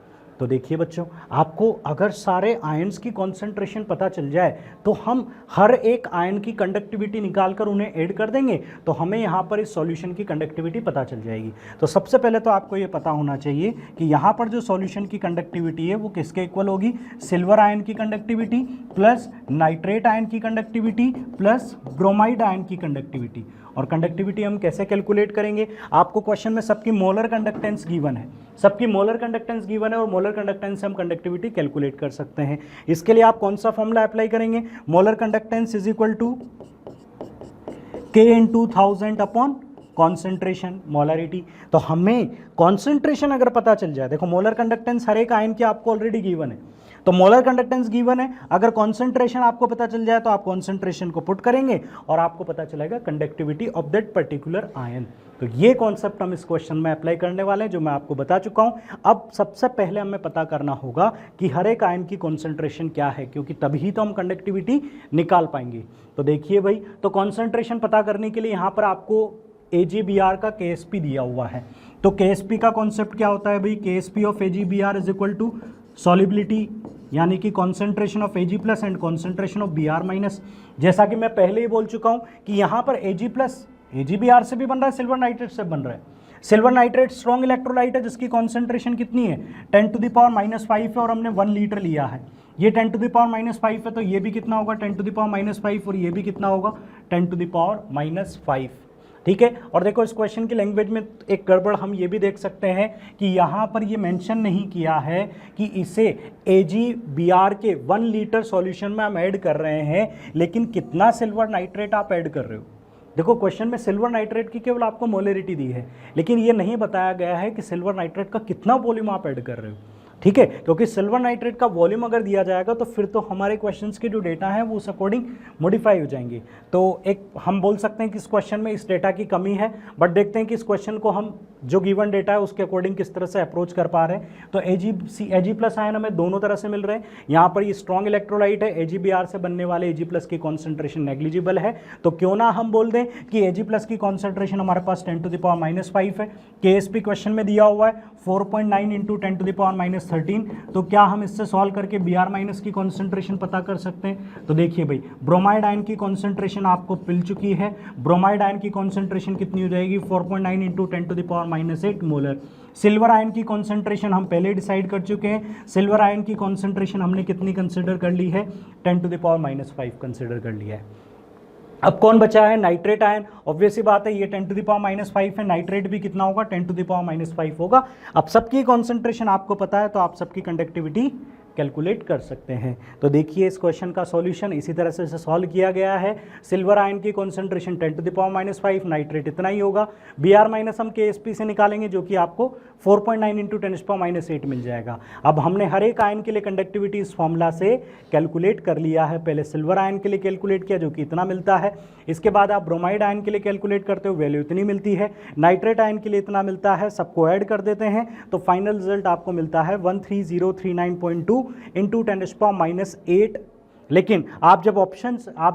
तो देखिए बच्चों, आपको अगर सारे आयंस की कॉन्सेंट्रेशन पता चल जाए तो हम हर एक आयन की कंडक्टिविटी निकालकर उन्हें ऐड कर देंगे, तो हमें यहाँ पर इस सॉल्यूशन की कंडक्टिविटी पता चल जाएगी। तो सबसे पहले तो आपको ये पता होना चाहिए कि यहाँ पर जो सॉल्यूशन की कंडक्टिविटी है वो किसके इक्वल होगी, सिल्वर आयन की कंडक्टिविटी प्लस नाइट्रेट आयन की कंडक्टिविटी प्लस ब्रोमाइड आयन की कंडक्टिविटी। और कंडक्टिविटी हम कैसे कैलकुलेट करेंगे, आपको क्वेश्चन में सबकी मोलर कंडक्टेंस गिवन है, सबकी मोलर कंडक्टेंस गिवन है और मोलर कंडक्टेंस से हम कंडक्टिविटी कैलकुलेट कर सकते हैं। इसके लिए आप कौन सा फॉर्मूला अप्लाई करेंगे, molar conductance is equal to K × 1000 upon concentration molarity. तो हमें कॉन्सेंट्रेशन अगर पता चल जाए, देखो मोलर कंडक्टेंस हर एक आयन की आपको ऑलरेडी गिवन है, तो मोलर कंडक्टेंस गिवन है, अगर कॉन्सेंट्रेशन आपको पता चल जाए तो आप कॉन्सेंट्रेशन को पुट करेंगे और आपको पता चलेगा conductivity of that particular ion. तो ये कॉन्सेप्ट हम इस क्वेश्चन में अप्लाई करने वाले हैं, जो मैं आपको बता चुका हूं। अब सबसे पहले हमें पता करना होगा कि हर एक आयन की कॉन्सेंट्रेशन क्या है, क्योंकि तभी तो हम कंडक्टिविटी निकाल पाएंगे। तो देखिए भाई, तो कॉन्सेंट्रेशन पता करने के लिए यहाँ पर आपको AgBr का Ksp दिया हुआ है। तो Ksp का कॉन्सेप्ट क्या होता है भाई, Ksp of AgBr is equal to solubility, यानी कि concentration of Ag+ and concentration of Br-। जैसा कि मैं पहले ही बोल चुका हूं कि यहाँ पर Ag+ AgBr से भी बन रहा है, सिल्वर नाइट्रेट से बन रहा है। सिल्वर नाइट्रेट स्ट्रॉन्ग इलेक्ट्रोलाइट है जिसकी कॉन्सेंट्रेशन कितनी है, 10⁻⁻5 है और हमने 1 लीटर लिया है। ये 10⁻⁵ है, तो ये भी कितना होगा 10⁻⁵, और ये भी कितना होगा 10⁻⁵। ठीक है। और देखो इस क्वेश्चन की लैंग्वेज में एक गड़बड़ हम ये भी देख सकते हैं कि यहाँ पर ये मेंशन नहीं किया है कि इसे AgBr के 1 लीटर सॉल्यूशन में हम ऐड कर रहे हैं, लेकिन कितना सिल्वर नाइट्रेट आप ऐड कर रहे हो। देखो क्वेश्चन में सिल्वर नाइट्रेट की केवल आपको मोलरिटी दी है, लेकिन ये नहीं बताया गया है कि सिल्वर नाइट्रेट का कितना वॉल्यूम आप ऐड कर रहे हो। ठीक है, क्योंकि सिल्वर नाइट्रेट का वॉल्यूम अगर दिया जाएगा तो फिर तो हमारे क्वेश्चंस के जो डेटा हैं वो उस अकॉर्डिंग मॉडिफाई हो जाएंगे। तो एक हम बोल सकते हैं कि इस क्वेश्चन में इस डेटा की कमी है, बट देखते हैं कि इस क्वेश्चन को हम जो गिवन डेटा है उसके अकॉर्डिंग किस तरह से अप्रोच कर पा रहे हैं। तो Ag+ आयन हमें दोनों तरह से मिल रहे हैं। यहाँ पर ये स्ट्रॉन्ग इलेक्ट्रोलाइट है, AgBr से बनने वाले Ag+ की कॉन्सेंट्रेशन नेग्लिजिबल है, तो क्यों ना हम बोल दें कि Ag+ की कॉन्सेंट्रेशन हमारे पास 10⁻⁻5 है। Ksp क्वेश्चन में दिया हुआ है 4.9 × 10⁻13, तो क्या हम इससे सॉल्व करके Br- की कॉन्सेंट्रेशन पता कर सकते हैं। तो देखिए भाई, ब्रोमाइड आयन की कॉन्सेंट्रेशन आपको मिल चुकी है। ब्रोमाइड आयन की कॉन्सेंट्रेशन कितनी हो जाएगी 4.9 × 10⁻⁸ मोलर। सिल्वर आयन की कॉन्सेंट्रेशन हम पहले डिसाइड कर चुके हैं, सिल्वर आयन की कॉन्सेंट्रेशन हमने कितनी कंसिडर कर ली है 10⁻⁻5 कंसिडर कर लिया है। अब कौन बचा है, नाइट्रेट आयन। ऑब्वियसली बात है, ये 10⁻⁻5 है, नाइट्रेट भी कितना होगा 10⁻⁻5 होगा। अब सबकी कॉन्सेंट्रेशन आपको पता है तो आप सबकी कंडक्टिविटी कैलकुलेट कर सकते हैं। तो देखिए इस क्वेश्चन का सॉल्यूशन इसी तरह से इसे सॉल्व किया गया है। सिल्वर आयन की कॉन्सेंट्रेशन 10⁻⁻5, नाइट्रेट इतना ही होगा। Br- हम Ksp से निकालेंगे जो कि आपको 4.9 × 10⁻8 मिल जाएगा। अब हमने हर एक आयन के लिए कंडक्टिविटी इस फॉर्मूला से कैलकुलेट कर लिया है। पहले सिल्वर आयन के लिए कैलकुलेट किया जो कि इतना मिलता है, इसके बाद आप ब्रोमाइड आयन के लिए कैलकुलेट करते हो, वैल्यू इतनी मिलती है। नाइट्रेट आयन के लिए इतना मिलता है, सबको ऐड कर देते हैं तो फाइनल रिजल्ट आपको मिलता है 13039.2 × 10⁻8। लेकिन आप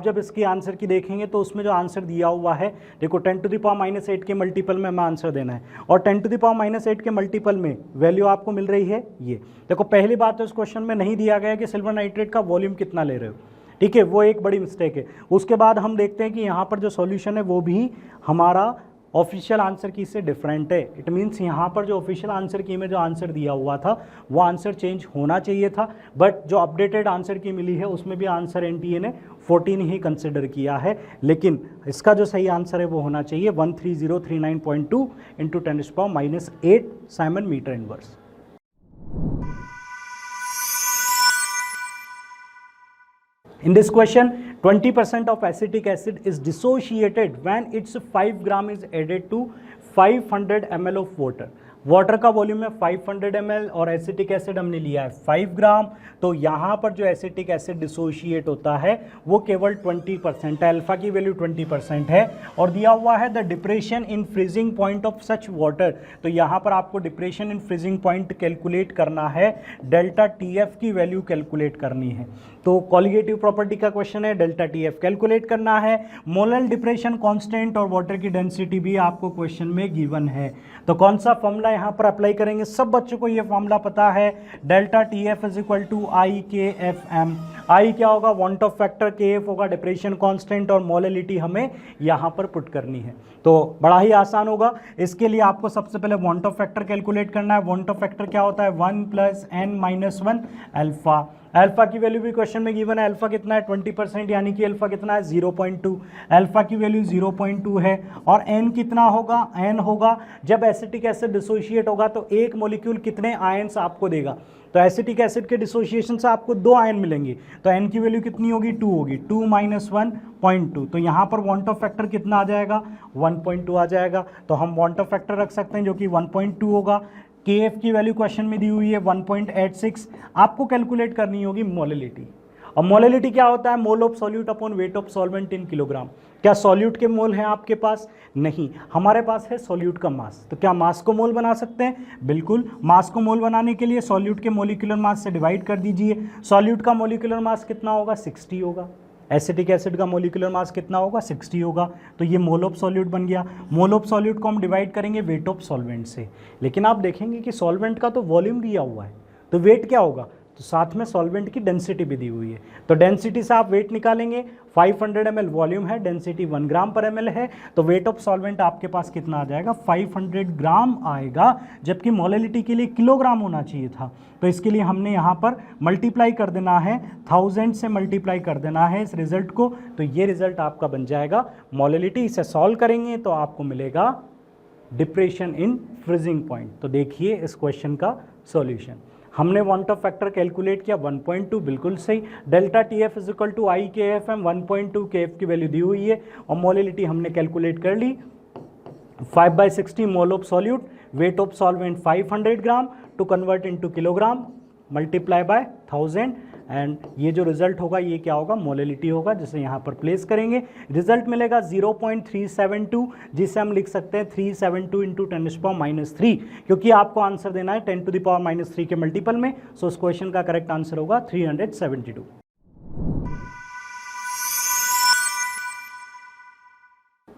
जब इसकी आंसर की देखेंगे तो उसमें जो आंसर दिया हुआ है, देखो 10⁻8 के मल्टीपल में हमें आंसर देना है, और 10⁻8 के मल्टीपल में वैल्यू आपको मिल रही है ये। देखो पहली बात तो इस क्वेश्चन में नहीं दिया गया कि सिल्वर नाइट्रेट का वॉल्यूम कितना ले रहे हो, ठीक है, वो एक बड़ी मिस्टेक है। उसके बाद हम देखते हैं कि यहाँ पर जो सॉल्यूशन है वो भी हमारा ऑफिशियल आंसर की से डिफरेंट है। इट मीन्स यहाँ पर जो ऑफिशियल आंसर की में जो आंसर दिया हुआ था वो आंसर चेंज होना चाहिए था, बट जो अपडेटेड आंसर की मिली है उसमें भी आंसर एनटीए ने 14 ही कंसिडर किया है, लेकिन इसका जो सही आंसर है वो होना चाहिए 13039.2 × 10⁻8 siemens metre inverse. In this question, 20% of acetic acid is dissociated when its 5 gram is added to 500 ml of water. Water का वॉल्यूम है 500 ml और एसिटिक एसिड हमने लिया है 5 ग्राम। तो यहाँ पर जो एसिटिक एसिड डिसोशिएट होता है वो केवल 20% है, अल्फा की वैल्यू 20% है। और दिया हुआ है the depression in freezing point of such water, तो यहाँ पर आपको depression in freezing point calculate करना है, डेल्टा TF की वैल्यू कैलकुलेट करनी है। तो कॉलिगेटिव प्रॉपर्टी का क्वेश्चन है, डेल्टा TF कैलकुलेट करना है। मोलल डिप्रेशन कांस्टेंट और वाटर की डेंसिटी भी आपको क्वेश्चन में गिवन है। तो कौन सा फॉर्मूला यहाँ पर अप्लाई करेंगे, सब बच्चों को ये फॉर्मूला पता है, delta TF is equal to IKFM। I क्या होगा, वांट ऑफ फैक्टर, KF होगा डिप्रेशन कांस्टेंट और मोललिटी हमें यहाँ पर पुट करनी है। तो बड़ा ही आसान होगा। इसके लिए आपको सबसे पहले वांट ऑफ फैक्टर कैलकुलेट करना है। वांट ऑफ फैक्टर क्या होता है, 1 + n-1 अल्फा। अल्फा की वैल्यू भी क्वेश्चन में गिवन है, अल्फा कितना है 20%, यानी कि अल्फा कितना है 0.2। अल्फा की वैल्यू 0.2 है। और n कितना होगा, n होगा जब एसिटिक एसिड डिसोशिएट होगा तो एक मॉलिक्यूल कितने आयंस आपको देगा। तो एसिटिक एसिड के डिसोशिएशन से आपको 2 आयन मिलेंगे, तो n की वैल्यू कितनी होगी, 2 होगी, 2 - 1.2। तो यहाँ पर वांट ऑफ फैक्टर कितना आ जाएगा, 1.2 आ जाएगा। तो हम वांट ऑफ फैक्टर रख सकते हैं जो कि 1.2 होगा। KF की वैल्यू क्वेश्चन में दी हुई है 1.86। आपको कैलकुलेट करनी होगी मोललिटी। और मोललिटी क्या होता है, मोल of solute upon weight of solvent in kilogram. क्या सॉल्यूट के मोल हैं आपके पास, नहीं, हमारे पास है सॉल्यूट का मास। तो क्या मास को मोल बना सकते हैं, बिल्कुल। मास को मोल बनाने के लिए सॉल्यूट के मोलिकुलर मास से डिवाइड कर दीजिए। सॉल्यूट का मोलिकुलर मास कितना होगा, 60 होगा। एसिटिक एसिड का मोलिकुलर मास कितना होगा, 60 होगा। तो ये मोल ऑफ सॉल्यूट बन गया। मोल ऑफ सॉल्यूट को हम डिवाइड करेंगे वेट ऑफ सॉल्वेंट से। लेकिन आप देखेंगे कि सॉल्वेंट का तो वॉल्यूम दिया हुआ है, तो वेट क्या होगा, तो साथ में सॉल्वेंट की डेंसिटी भी दी हुई है। तो डेंसिटी से आप वेट निकालेंगे, 500 ml वॉल्यूम है, डेंसिटी 1 ग्राम पर ml है, तो वेट ऑफ सॉल्वेंट आपके पास कितना आ जाएगा, 500 ग्राम आएगा, जबकि मोललिटी के लिए किलोग्राम होना चाहिए था। तो इसके लिए हमने यहाँ पर मल्टीप्लाई कर देना है, 1000 से मल्टीप्लाई कर देना है इस रिजल्ट को। तो ये रिजल्ट आपका बन जाएगा मोललिटी। इसे सॉल्व करेंगे तो आपको मिलेगा डिप्रेशन इन फ्रीजिंग पॉइंट। तो देखिए इस क्वेश्चन का सॉल्यूशन। हमने वांट ऑफ फैक्टर कैलकुलेट किया 1.2, बिल्कुल सही। Delta TF is equal to IKFM, 1.2 KF की वैल्यू दी हुई है। और मोललिटी हमने कैलकुलेट कर ली, 5/60 mole of solute, weight of solvent 500 gram, to convert into kilogram, multiply by 1000, and ये जो रिजल्ट होगा ये क्या होगा, मोललिटी होगा, जिसे यहाँ पर प्लेस करेंगे। रिजल्ट मिलेगा 0.372, जिसे हम लिख सकते हैं 372 × 10⁻³ क्योंकि आपको आंसर देना है 10⁻³ के मल्टीपल में। सो इस क्वेश्चन का करेक्ट आंसर होगा 372।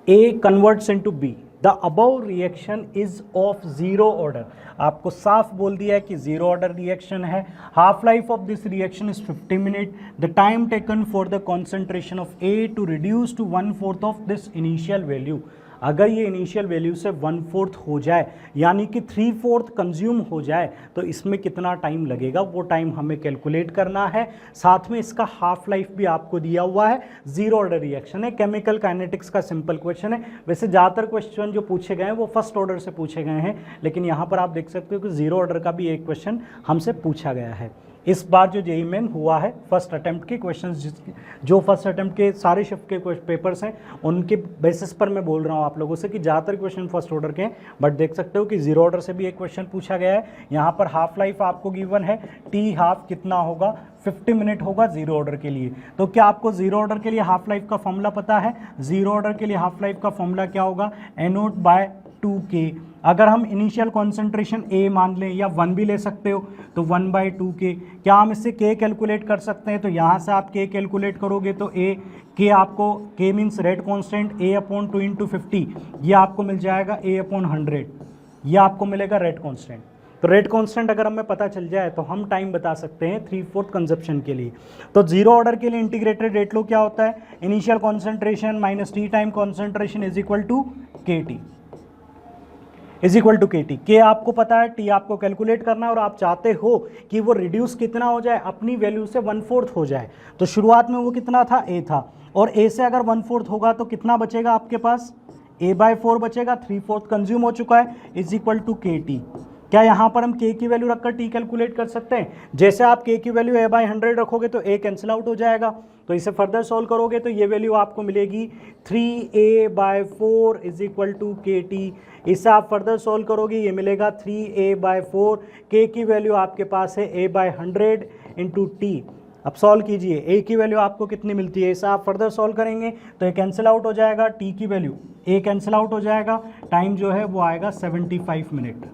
A converts into B. The above reaction is of zero order. आपको साफ बोल दिया है कि जीरो ऑर्डर रिएक्शन है। Half life of this reaction is 50 minute. The time taken for the concentration of A to reduce to 1/4 of this initial value. अगर ये इनिशियल वैल्यू से 1/4 हो जाए, यानी कि 3/4 कंज्यूम हो जाए, तो इसमें कितना टाइम लगेगा वो टाइम हमें कैलकुलेट करना है। साथ में इसका हाफ लाइफ भी आपको दिया हुआ है। जीरो ऑर्डर रिएक्शन है, केमिकल काइनेटिक्स का सिंपल क्वेश्चन है। वैसे ज़्यादातर क्वेश्चन जो पूछे गए हैं वो फर्स्ट ऑर्डर से पूछे गए हैं, लेकिन यहाँ पर आप देख सकते हो कि जीरो ऑर्डर का भी एक क्वेश्चन हमसे पूछा गया है। इस बार जो JEE मेन हुआ है फर्स्ट अटेम्प्ट के क्वेश्चंस, जो फर्स्ट अटेम्प्ट के सारे शिफ्ट के पेपर्स हैं उनके बेसिस पर मैं बोल रहा हूँ आप लोगों से कि ज़्यादातर क्वेश्चन फर्स्ट ऑर्डर के हैं, बट देख सकते हो कि जीरो ऑर्डर से भी एक क्वेश्चन पूछा गया है। यहाँ पर हाफ लाइफ आपको गिवन है, T हाफ कितना होगा, 50 मिनट होगा जीरो ऑर्डर के लिए। तो क्या आपको जीरो ऑर्डर के लिए हाफ लाइफ का फॉर्मूला पता है? जीरो ऑर्डर के लिए हाफ लाइफ का फॉर्मूला क्या होगा, NO/2K। अगर हम इनिशियल कॉन्सेंट्रेशन A मान लें या 1 भी ले सकते हो तो 1/2K। क्या हम इससे K कैलकुलेट कर सकते हैं? तो यहाँ से आप K कैलकुलेट करोगे तो K आपको, K means rate constant, A/2 × 50, ये आपको मिल जाएगा A/100, ये आपको मिलेगा रेट कॉन्स्टेंट। तो रेट कांस्टेंट अगर हमें पता चल जाए तो हम टाइम बता सकते हैं 3/4 कंजप्शन के लिए। तो जीरो ऑर्डर के लिए इंटीग्रेटेड रेट लो क्या होता है, initial concentration minus T time concentration is equal to KT, is equal to KT। K आपको पता है, T आपको कैलकुलेट करना है, और आप चाहते हो कि वो रिड्यूस कितना हो जाए, अपनी वैल्यू से 1/4 हो जाए। तो शुरुआत में वो कितना था, A था, और A से अगर 1/4 होगा तो कितना बचेगा आपके पास, A/4 बचेगा, 3/4 कंज्यूम हो चुका है, इज इक्वल टू KT। क्या यहाँ पर हम k की वैल्यू रखकर t कैलकुलेट कर सकते हैं? जैसे आप k की वैल्यू a/100 रखोगे तो a कैंसिल आउट हो जाएगा, तो इसे फर्दर सॉल्व करोगे तो ये वैल्यू आपको मिलेगी 3a/4 is equal to kt। इसे आप फर्दर सॉल्व करोगे, ये मिलेगा 3a/4, k की वैल्यू आपके पास है a/100 इंटू t। अब सॉल्व कीजिए, a की वैल्यू आपको कितनी मिलती है, इसे आप फर्दर सॉल्व करेंगे तो ये कैंसिल आउट हो जाएगा, t की वैल्यू a कैंसिल आउट हो जाएगा, टाइम जो है वो आएगा 75 मिनट।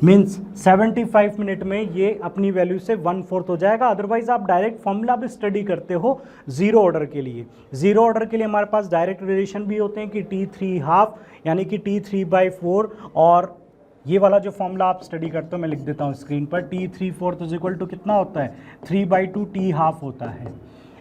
मीन्स 75 मिनट में ये अपनी वैल्यू से 1/4 हो जाएगा। अदरवाइज आप डायरेक्ट फॉर्मूला भी स्टडी करते हो जीरो ऑर्डर के लिए। जीरो ऑर्डर के लिए हमारे पास डायरेक्ट रिलेशन भी होते हैं कि t3/2 यानी कि t3/4, और ये वाला जो फॉर्मूला आप स्टडी करते हो मैं लिख देता हूँ स्क्रीन पर, t3/4 इज इक्वल टू कितना होता है 3/2 t½ होता है।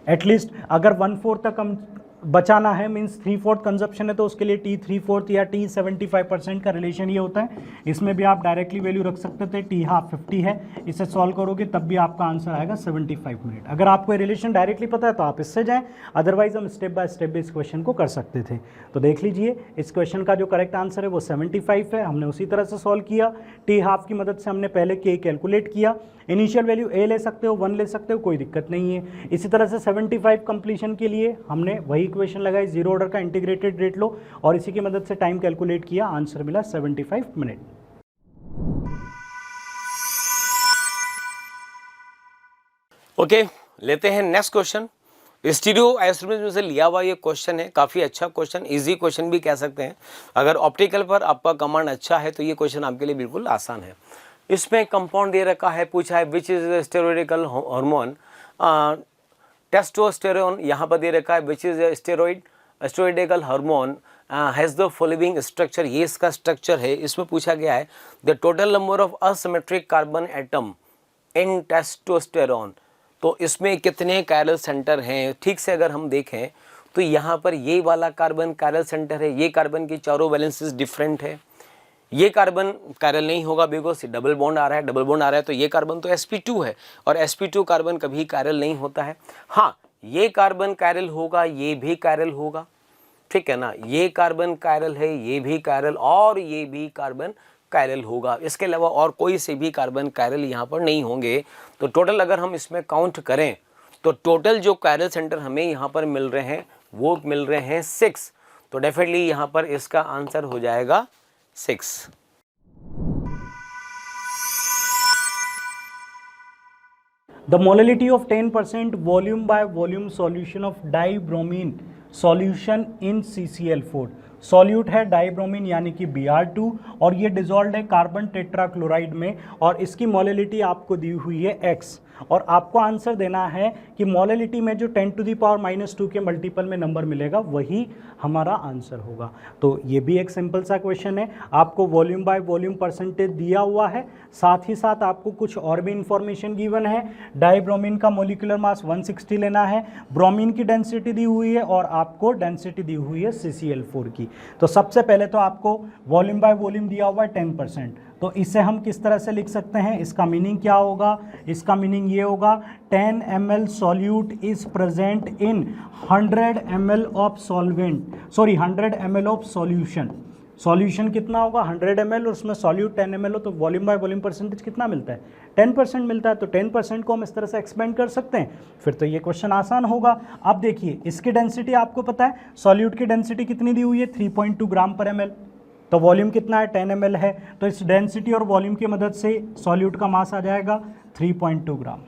एटलीस्ट अगर 1/4 तक हम बचाना है, मीन्स 3/4 कंजप्शन है, तो उसके लिए t3/4 या t75% का रिलेशन ये होता है। इसमें भी आप डायरेक्टली वैल्यू रख सकते थे, t½ 50 है, इसे सॉल्व करोगे तब भी आपका आंसर आएगा 75 मिनट। अगर आपको ये रिलेशन डायरेक्टली पता है तो आप इससे जाएं, अदरवाइज हम स्टेप बाय स्टेप भी इस क्वेश्चन को कर सकते थे। तो देख लीजिए, इस क्वेश्चन का जो करेक्ट आंसर है वो 75 है। हमने उसी तरह से सॉल्व किया, t½ की मदद से हमने पहले k कैलकुलेट किया। इनिशियल वैल्यू a ले सकते हो, 1 ले सकते हो, कोई दिक्कत नहीं है। इसी तरह से 75 कंप्लीशन के लिए हमने वही इक्वेशन लगाई, जीरो ऑर्डर का इंटीग्रेटेड रेट लो, और इसी की मदद से टाइम कैलकुलेट किया, आंसर मिला 75 मिनट। ओके, लेते हैं नेक्स्ट क्वेश्चन। स्टीरियो आइसोटोप में से लिया हुआ ये क्वेश्चन है, काफ़ी अच्छा क्वेश्चन, इजी क्वेश्चन भी कह सकते हैं। अगर ऑप्टिकल पर आपका कमांड अच्छा है तो ये क्वेश्चन आपके लिए बिल्कुल आसान है। इसमें कंपाउंड दे रखा है, पूछा है which is steroidical hormone, testosterone यहाँ पर दे रखा है, which is steroidical hormone has the following structure, ये इसका स्ट्रक्चर है। इसमें पूछा गया है the total number of asymmetric carbon atom in testosterone, तो इसमें कितने कायरल सेंटर हैं। ठीक से अगर हम देखें तो यहाँ पर ये वाला कार्बन कायरल सेंटर है, ये कार्बन की चारों वैलेंसीज डिफरेंट है, ये कार्बन कायरल नहीं होगा बिकॉज डबल बॉन्ड आ रहा है, डबल बॉन्ड आ रहा है तो ये कार्बन तो sp2 है, और sp2 कार्बन कभी कायरल नहीं होता है। हाँ, ये कार्बन कायरल होगा, ये भी कायरल होगा, ठीक है ना, ये कार्बन कायरल है, ये भी कायरल, और ये भी कार्बन कायरल होगा। इसके अलावा और कोई से भी कार्बन कायरल यहाँ पर नहीं होंगे। तो टोटल अगर हम इसमें काउंट करें तो टोटल जो कायरल सेंटर हमें यहाँ पर मिल रहे हैं वो मिल रहे हैं 6। तो डेफिनेटली यहाँ पर इसका आंसर हो जाएगा 6। The molality of 10% volume by volume solution of dibromine solution in CCl4, solute है डाइब्रोमीन यानी कि Br2, और ये डिजॉल्व है कार्बन टेट्राक्लोराइड में, और इसकी मोलैलिटी आपको दी हुई है x, और आपको आंसर देना है कि मोलैलिटी में जो 10⁻⁻2 के मल्टीपल में नंबर मिलेगा वही हमारा आंसर होगा। तो ये भी एक सिंपल सा क्वेश्चन है, आपको वॉल्यूम बाय वॉल्यूम परसेंटेज दिया हुआ है, साथ ही साथ आपको कुछ और भी इंफॉर्मेशन गिवन है। डाइब्रोमीन का मोलिकुलर मास 160 लेना है, ब्रोमीन की डेंसिटी दी हुई है, और आपको डेंसिटी दी हुई है CCl4 की। तो सबसे पहले तो आपको वॉल्यूम बाय वॉल्यूम दिया हुआ है 10%, तो इसे हम किस तरह से लिख सकते हैं, इसका मीनिंग क्या होगा, इसका मीनिंग ये होगा 10 ml solute is present in 100 ml of solvent, sorry 100 ml of solution. Solution कितना होगा 100 ml, और उसमें सॉल्यूट 10 ml हो, तो वॉल्यूम बाय वॉल्यूम परसेंटेज कितना मिलता है 10% मिलता है। तो 10% को हम इस तरह से एक्सपेंड कर सकते हैं, फिर तो ये क्वेश्चन आसान होगा। अब देखिए इसकी डेंसिटी आपको पता है, सॉल्यूट की डेंसिटी कितनी दी हुई है 3.2 ग्राम पर ml, तो वॉल्यूम कितना है 10 ml है, तो इस डेंसिटी और वॉल्यूम की मदद से सॉल्यूट का मास आ जाएगा 3.2 ग्राम।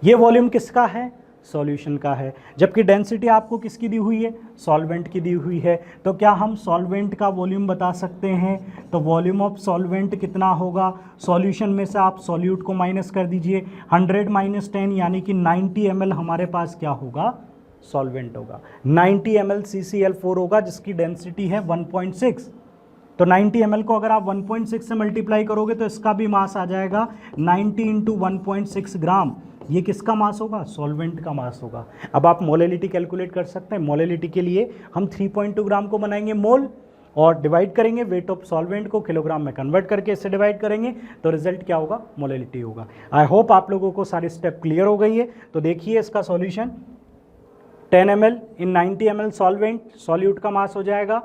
ये वॉल्यूम किसका है, सॉल्यूशन का है, जबकि डेंसिटी आपको किसकी दी हुई है, सॉल्वेंट की दी हुई है। तो क्या हम सॉल्वेंट का वॉल्यूम बता सकते हैं, तो वॉल्यूम ऑफ सॉल्वेंट कितना होगा, सॉल्यूशन में से आप सॉल्यूट को माइनस कर दीजिए, 100 - 10 यानी कि 90 ml हमारे पास क्या होगा, सॉल्वेंट होगा। 90 ml CCl4 होगा जिसकी डेंसिटी है 1.6, तो 90 ml को अगर आप 1.6 से मल्टीप्लाई करोगे तो इसका भी मास आ जाएगा 90 × 1.6 ग्राम। ये किसका मास होगा, सॉल्वेंट का मास होगा। अब आप मोलैलिटी कैलकुलेट कर सकते हैं, मोलैलिटी के लिए हम 3.2 ग्राम को बनाएंगे मोल, और डिवाइड करेंगे वेट ऑफ सॉल्वेंट को किलोग्राम में कन्वर्ट करके इससे डिवाइड करेंगे, तो रिजल्ट क्या होगा, मोलैलिटी होगा। आई होप आप लोगों को सारी स्टेप क्लियर हो गई है। तो देखिए इसका सॉल्यूशन 10 ml इन 90 ml सॉल्वेंट, सॉल्यूट का मास हो जाएगा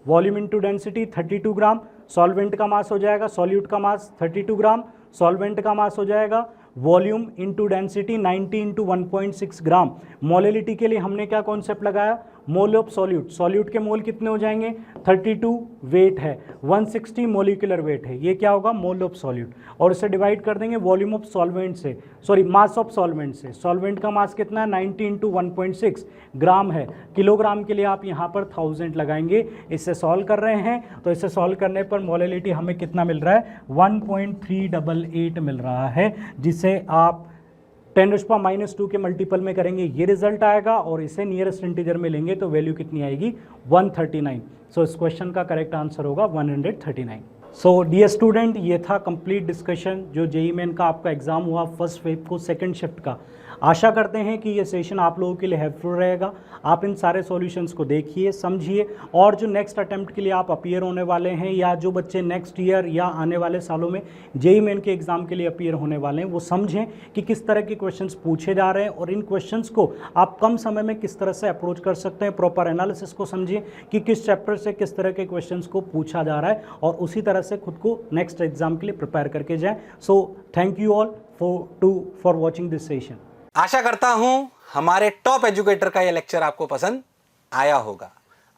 वॉल्यूम इंटू डेंसिटी 32 ग्राम, सॉल्वेंट का मास हो जाएगा, सॉल्यूट का मास 32 ग्राम, सॉल्वेंट का मास हो जाएगा वॉल्यूम इंटू डेंसिटी 90 इंटू 1.6 ग्राम। मोलिलिटी के लिए हमने क्या कॉन्सेप्ट लगाया, मोल ऑफ सॉल्यूट, सॉल्यूट के मोल कितने हो जाएंगे 32, वेट है 160, मोलिकुलर वेट है, ये क्या होगा मोल ऑफ सॉल्यूट, और इसे डिवाइड कर देंगे वॉल्यूम ऑफ सॉल्वेंट से, सॉरी मास ऑफ सॉल्वेंट से। सॉल्वेंट का मास कितना है 90 इंटू 1.6 ग्राम है, किलोग्राम के लिए आप यहाँ पर 1000 लगाएंगे। इससे सॉल्व कर रहे हैं तो इसे सॉल्व करने पर मोलिलिटी हमें कितना मिल रहा है 1.388 मिल रहा है, जिसे आप 10⁻² के मल्टीपल में करेंगे ये रिजल्ट आएगा, और इसे नियरेस्ट इंटीजर में लेंगे तो वैल्यू कितनी आएगी 139। सो इस क्वेश्चन का करेक्ट आंसर होगा 139। सो डियर स्टूडेंट, ये था कंप्लीट डिस्कशन जो जेईई मेन का आपका एग्जाम हुआ फर्स्ट वेव को सेकंड शिफ्ट का। आशा करते हैं कि ये सेशन आप लोगों के लिए हेल्पफुल रहेगा। आप इन सारे सॉल्यूशंस को देखिए, समझिए, और जो नेक्स्ट अटेम्प्ट के लिए आप अपीयर होने वाले हैं, या जो बच्चे नेक्स्ट ईयर या आने वाले सालों में जेईई मेन के एग्ज़ाम के लिए अपीयर होने वाले हैं, वो समझें कि किस तरह के क्वेश्चंस पूछे जा रहे हैं, और इन क्वेश्चंस को आप कम समय में किस तरह से अप्रोच कर सकते हैं। प्रॉपर एनालिसिस को समझिए कि किस चैप्टर से किस तरह के क्वेश्चंस को पूछा जा रहा है, और उसी तरह से खुद को नेक्स्ट एग्जाम के लिए प्रिपेयर करके जाएं। So thank you all for watching this session. आशा करता हूं हमारे टॉप एजुकेटर का यह लेक्चर आपको पसंद आया होगा।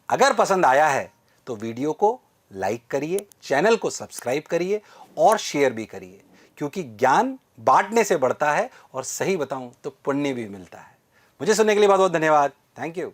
अगर पसंद आया है तो वीडियो को लाइक करिए, चैनल को सब्सक्राइब करिए और शेयर भी करिए, क्योंकि ज्ञान बांटने से बढ़ता है और सही बताऊं तो पुण्य भी मिलता है। मुझे सुनने के लिए बहुत बहुत धन्यवाद। Thank you.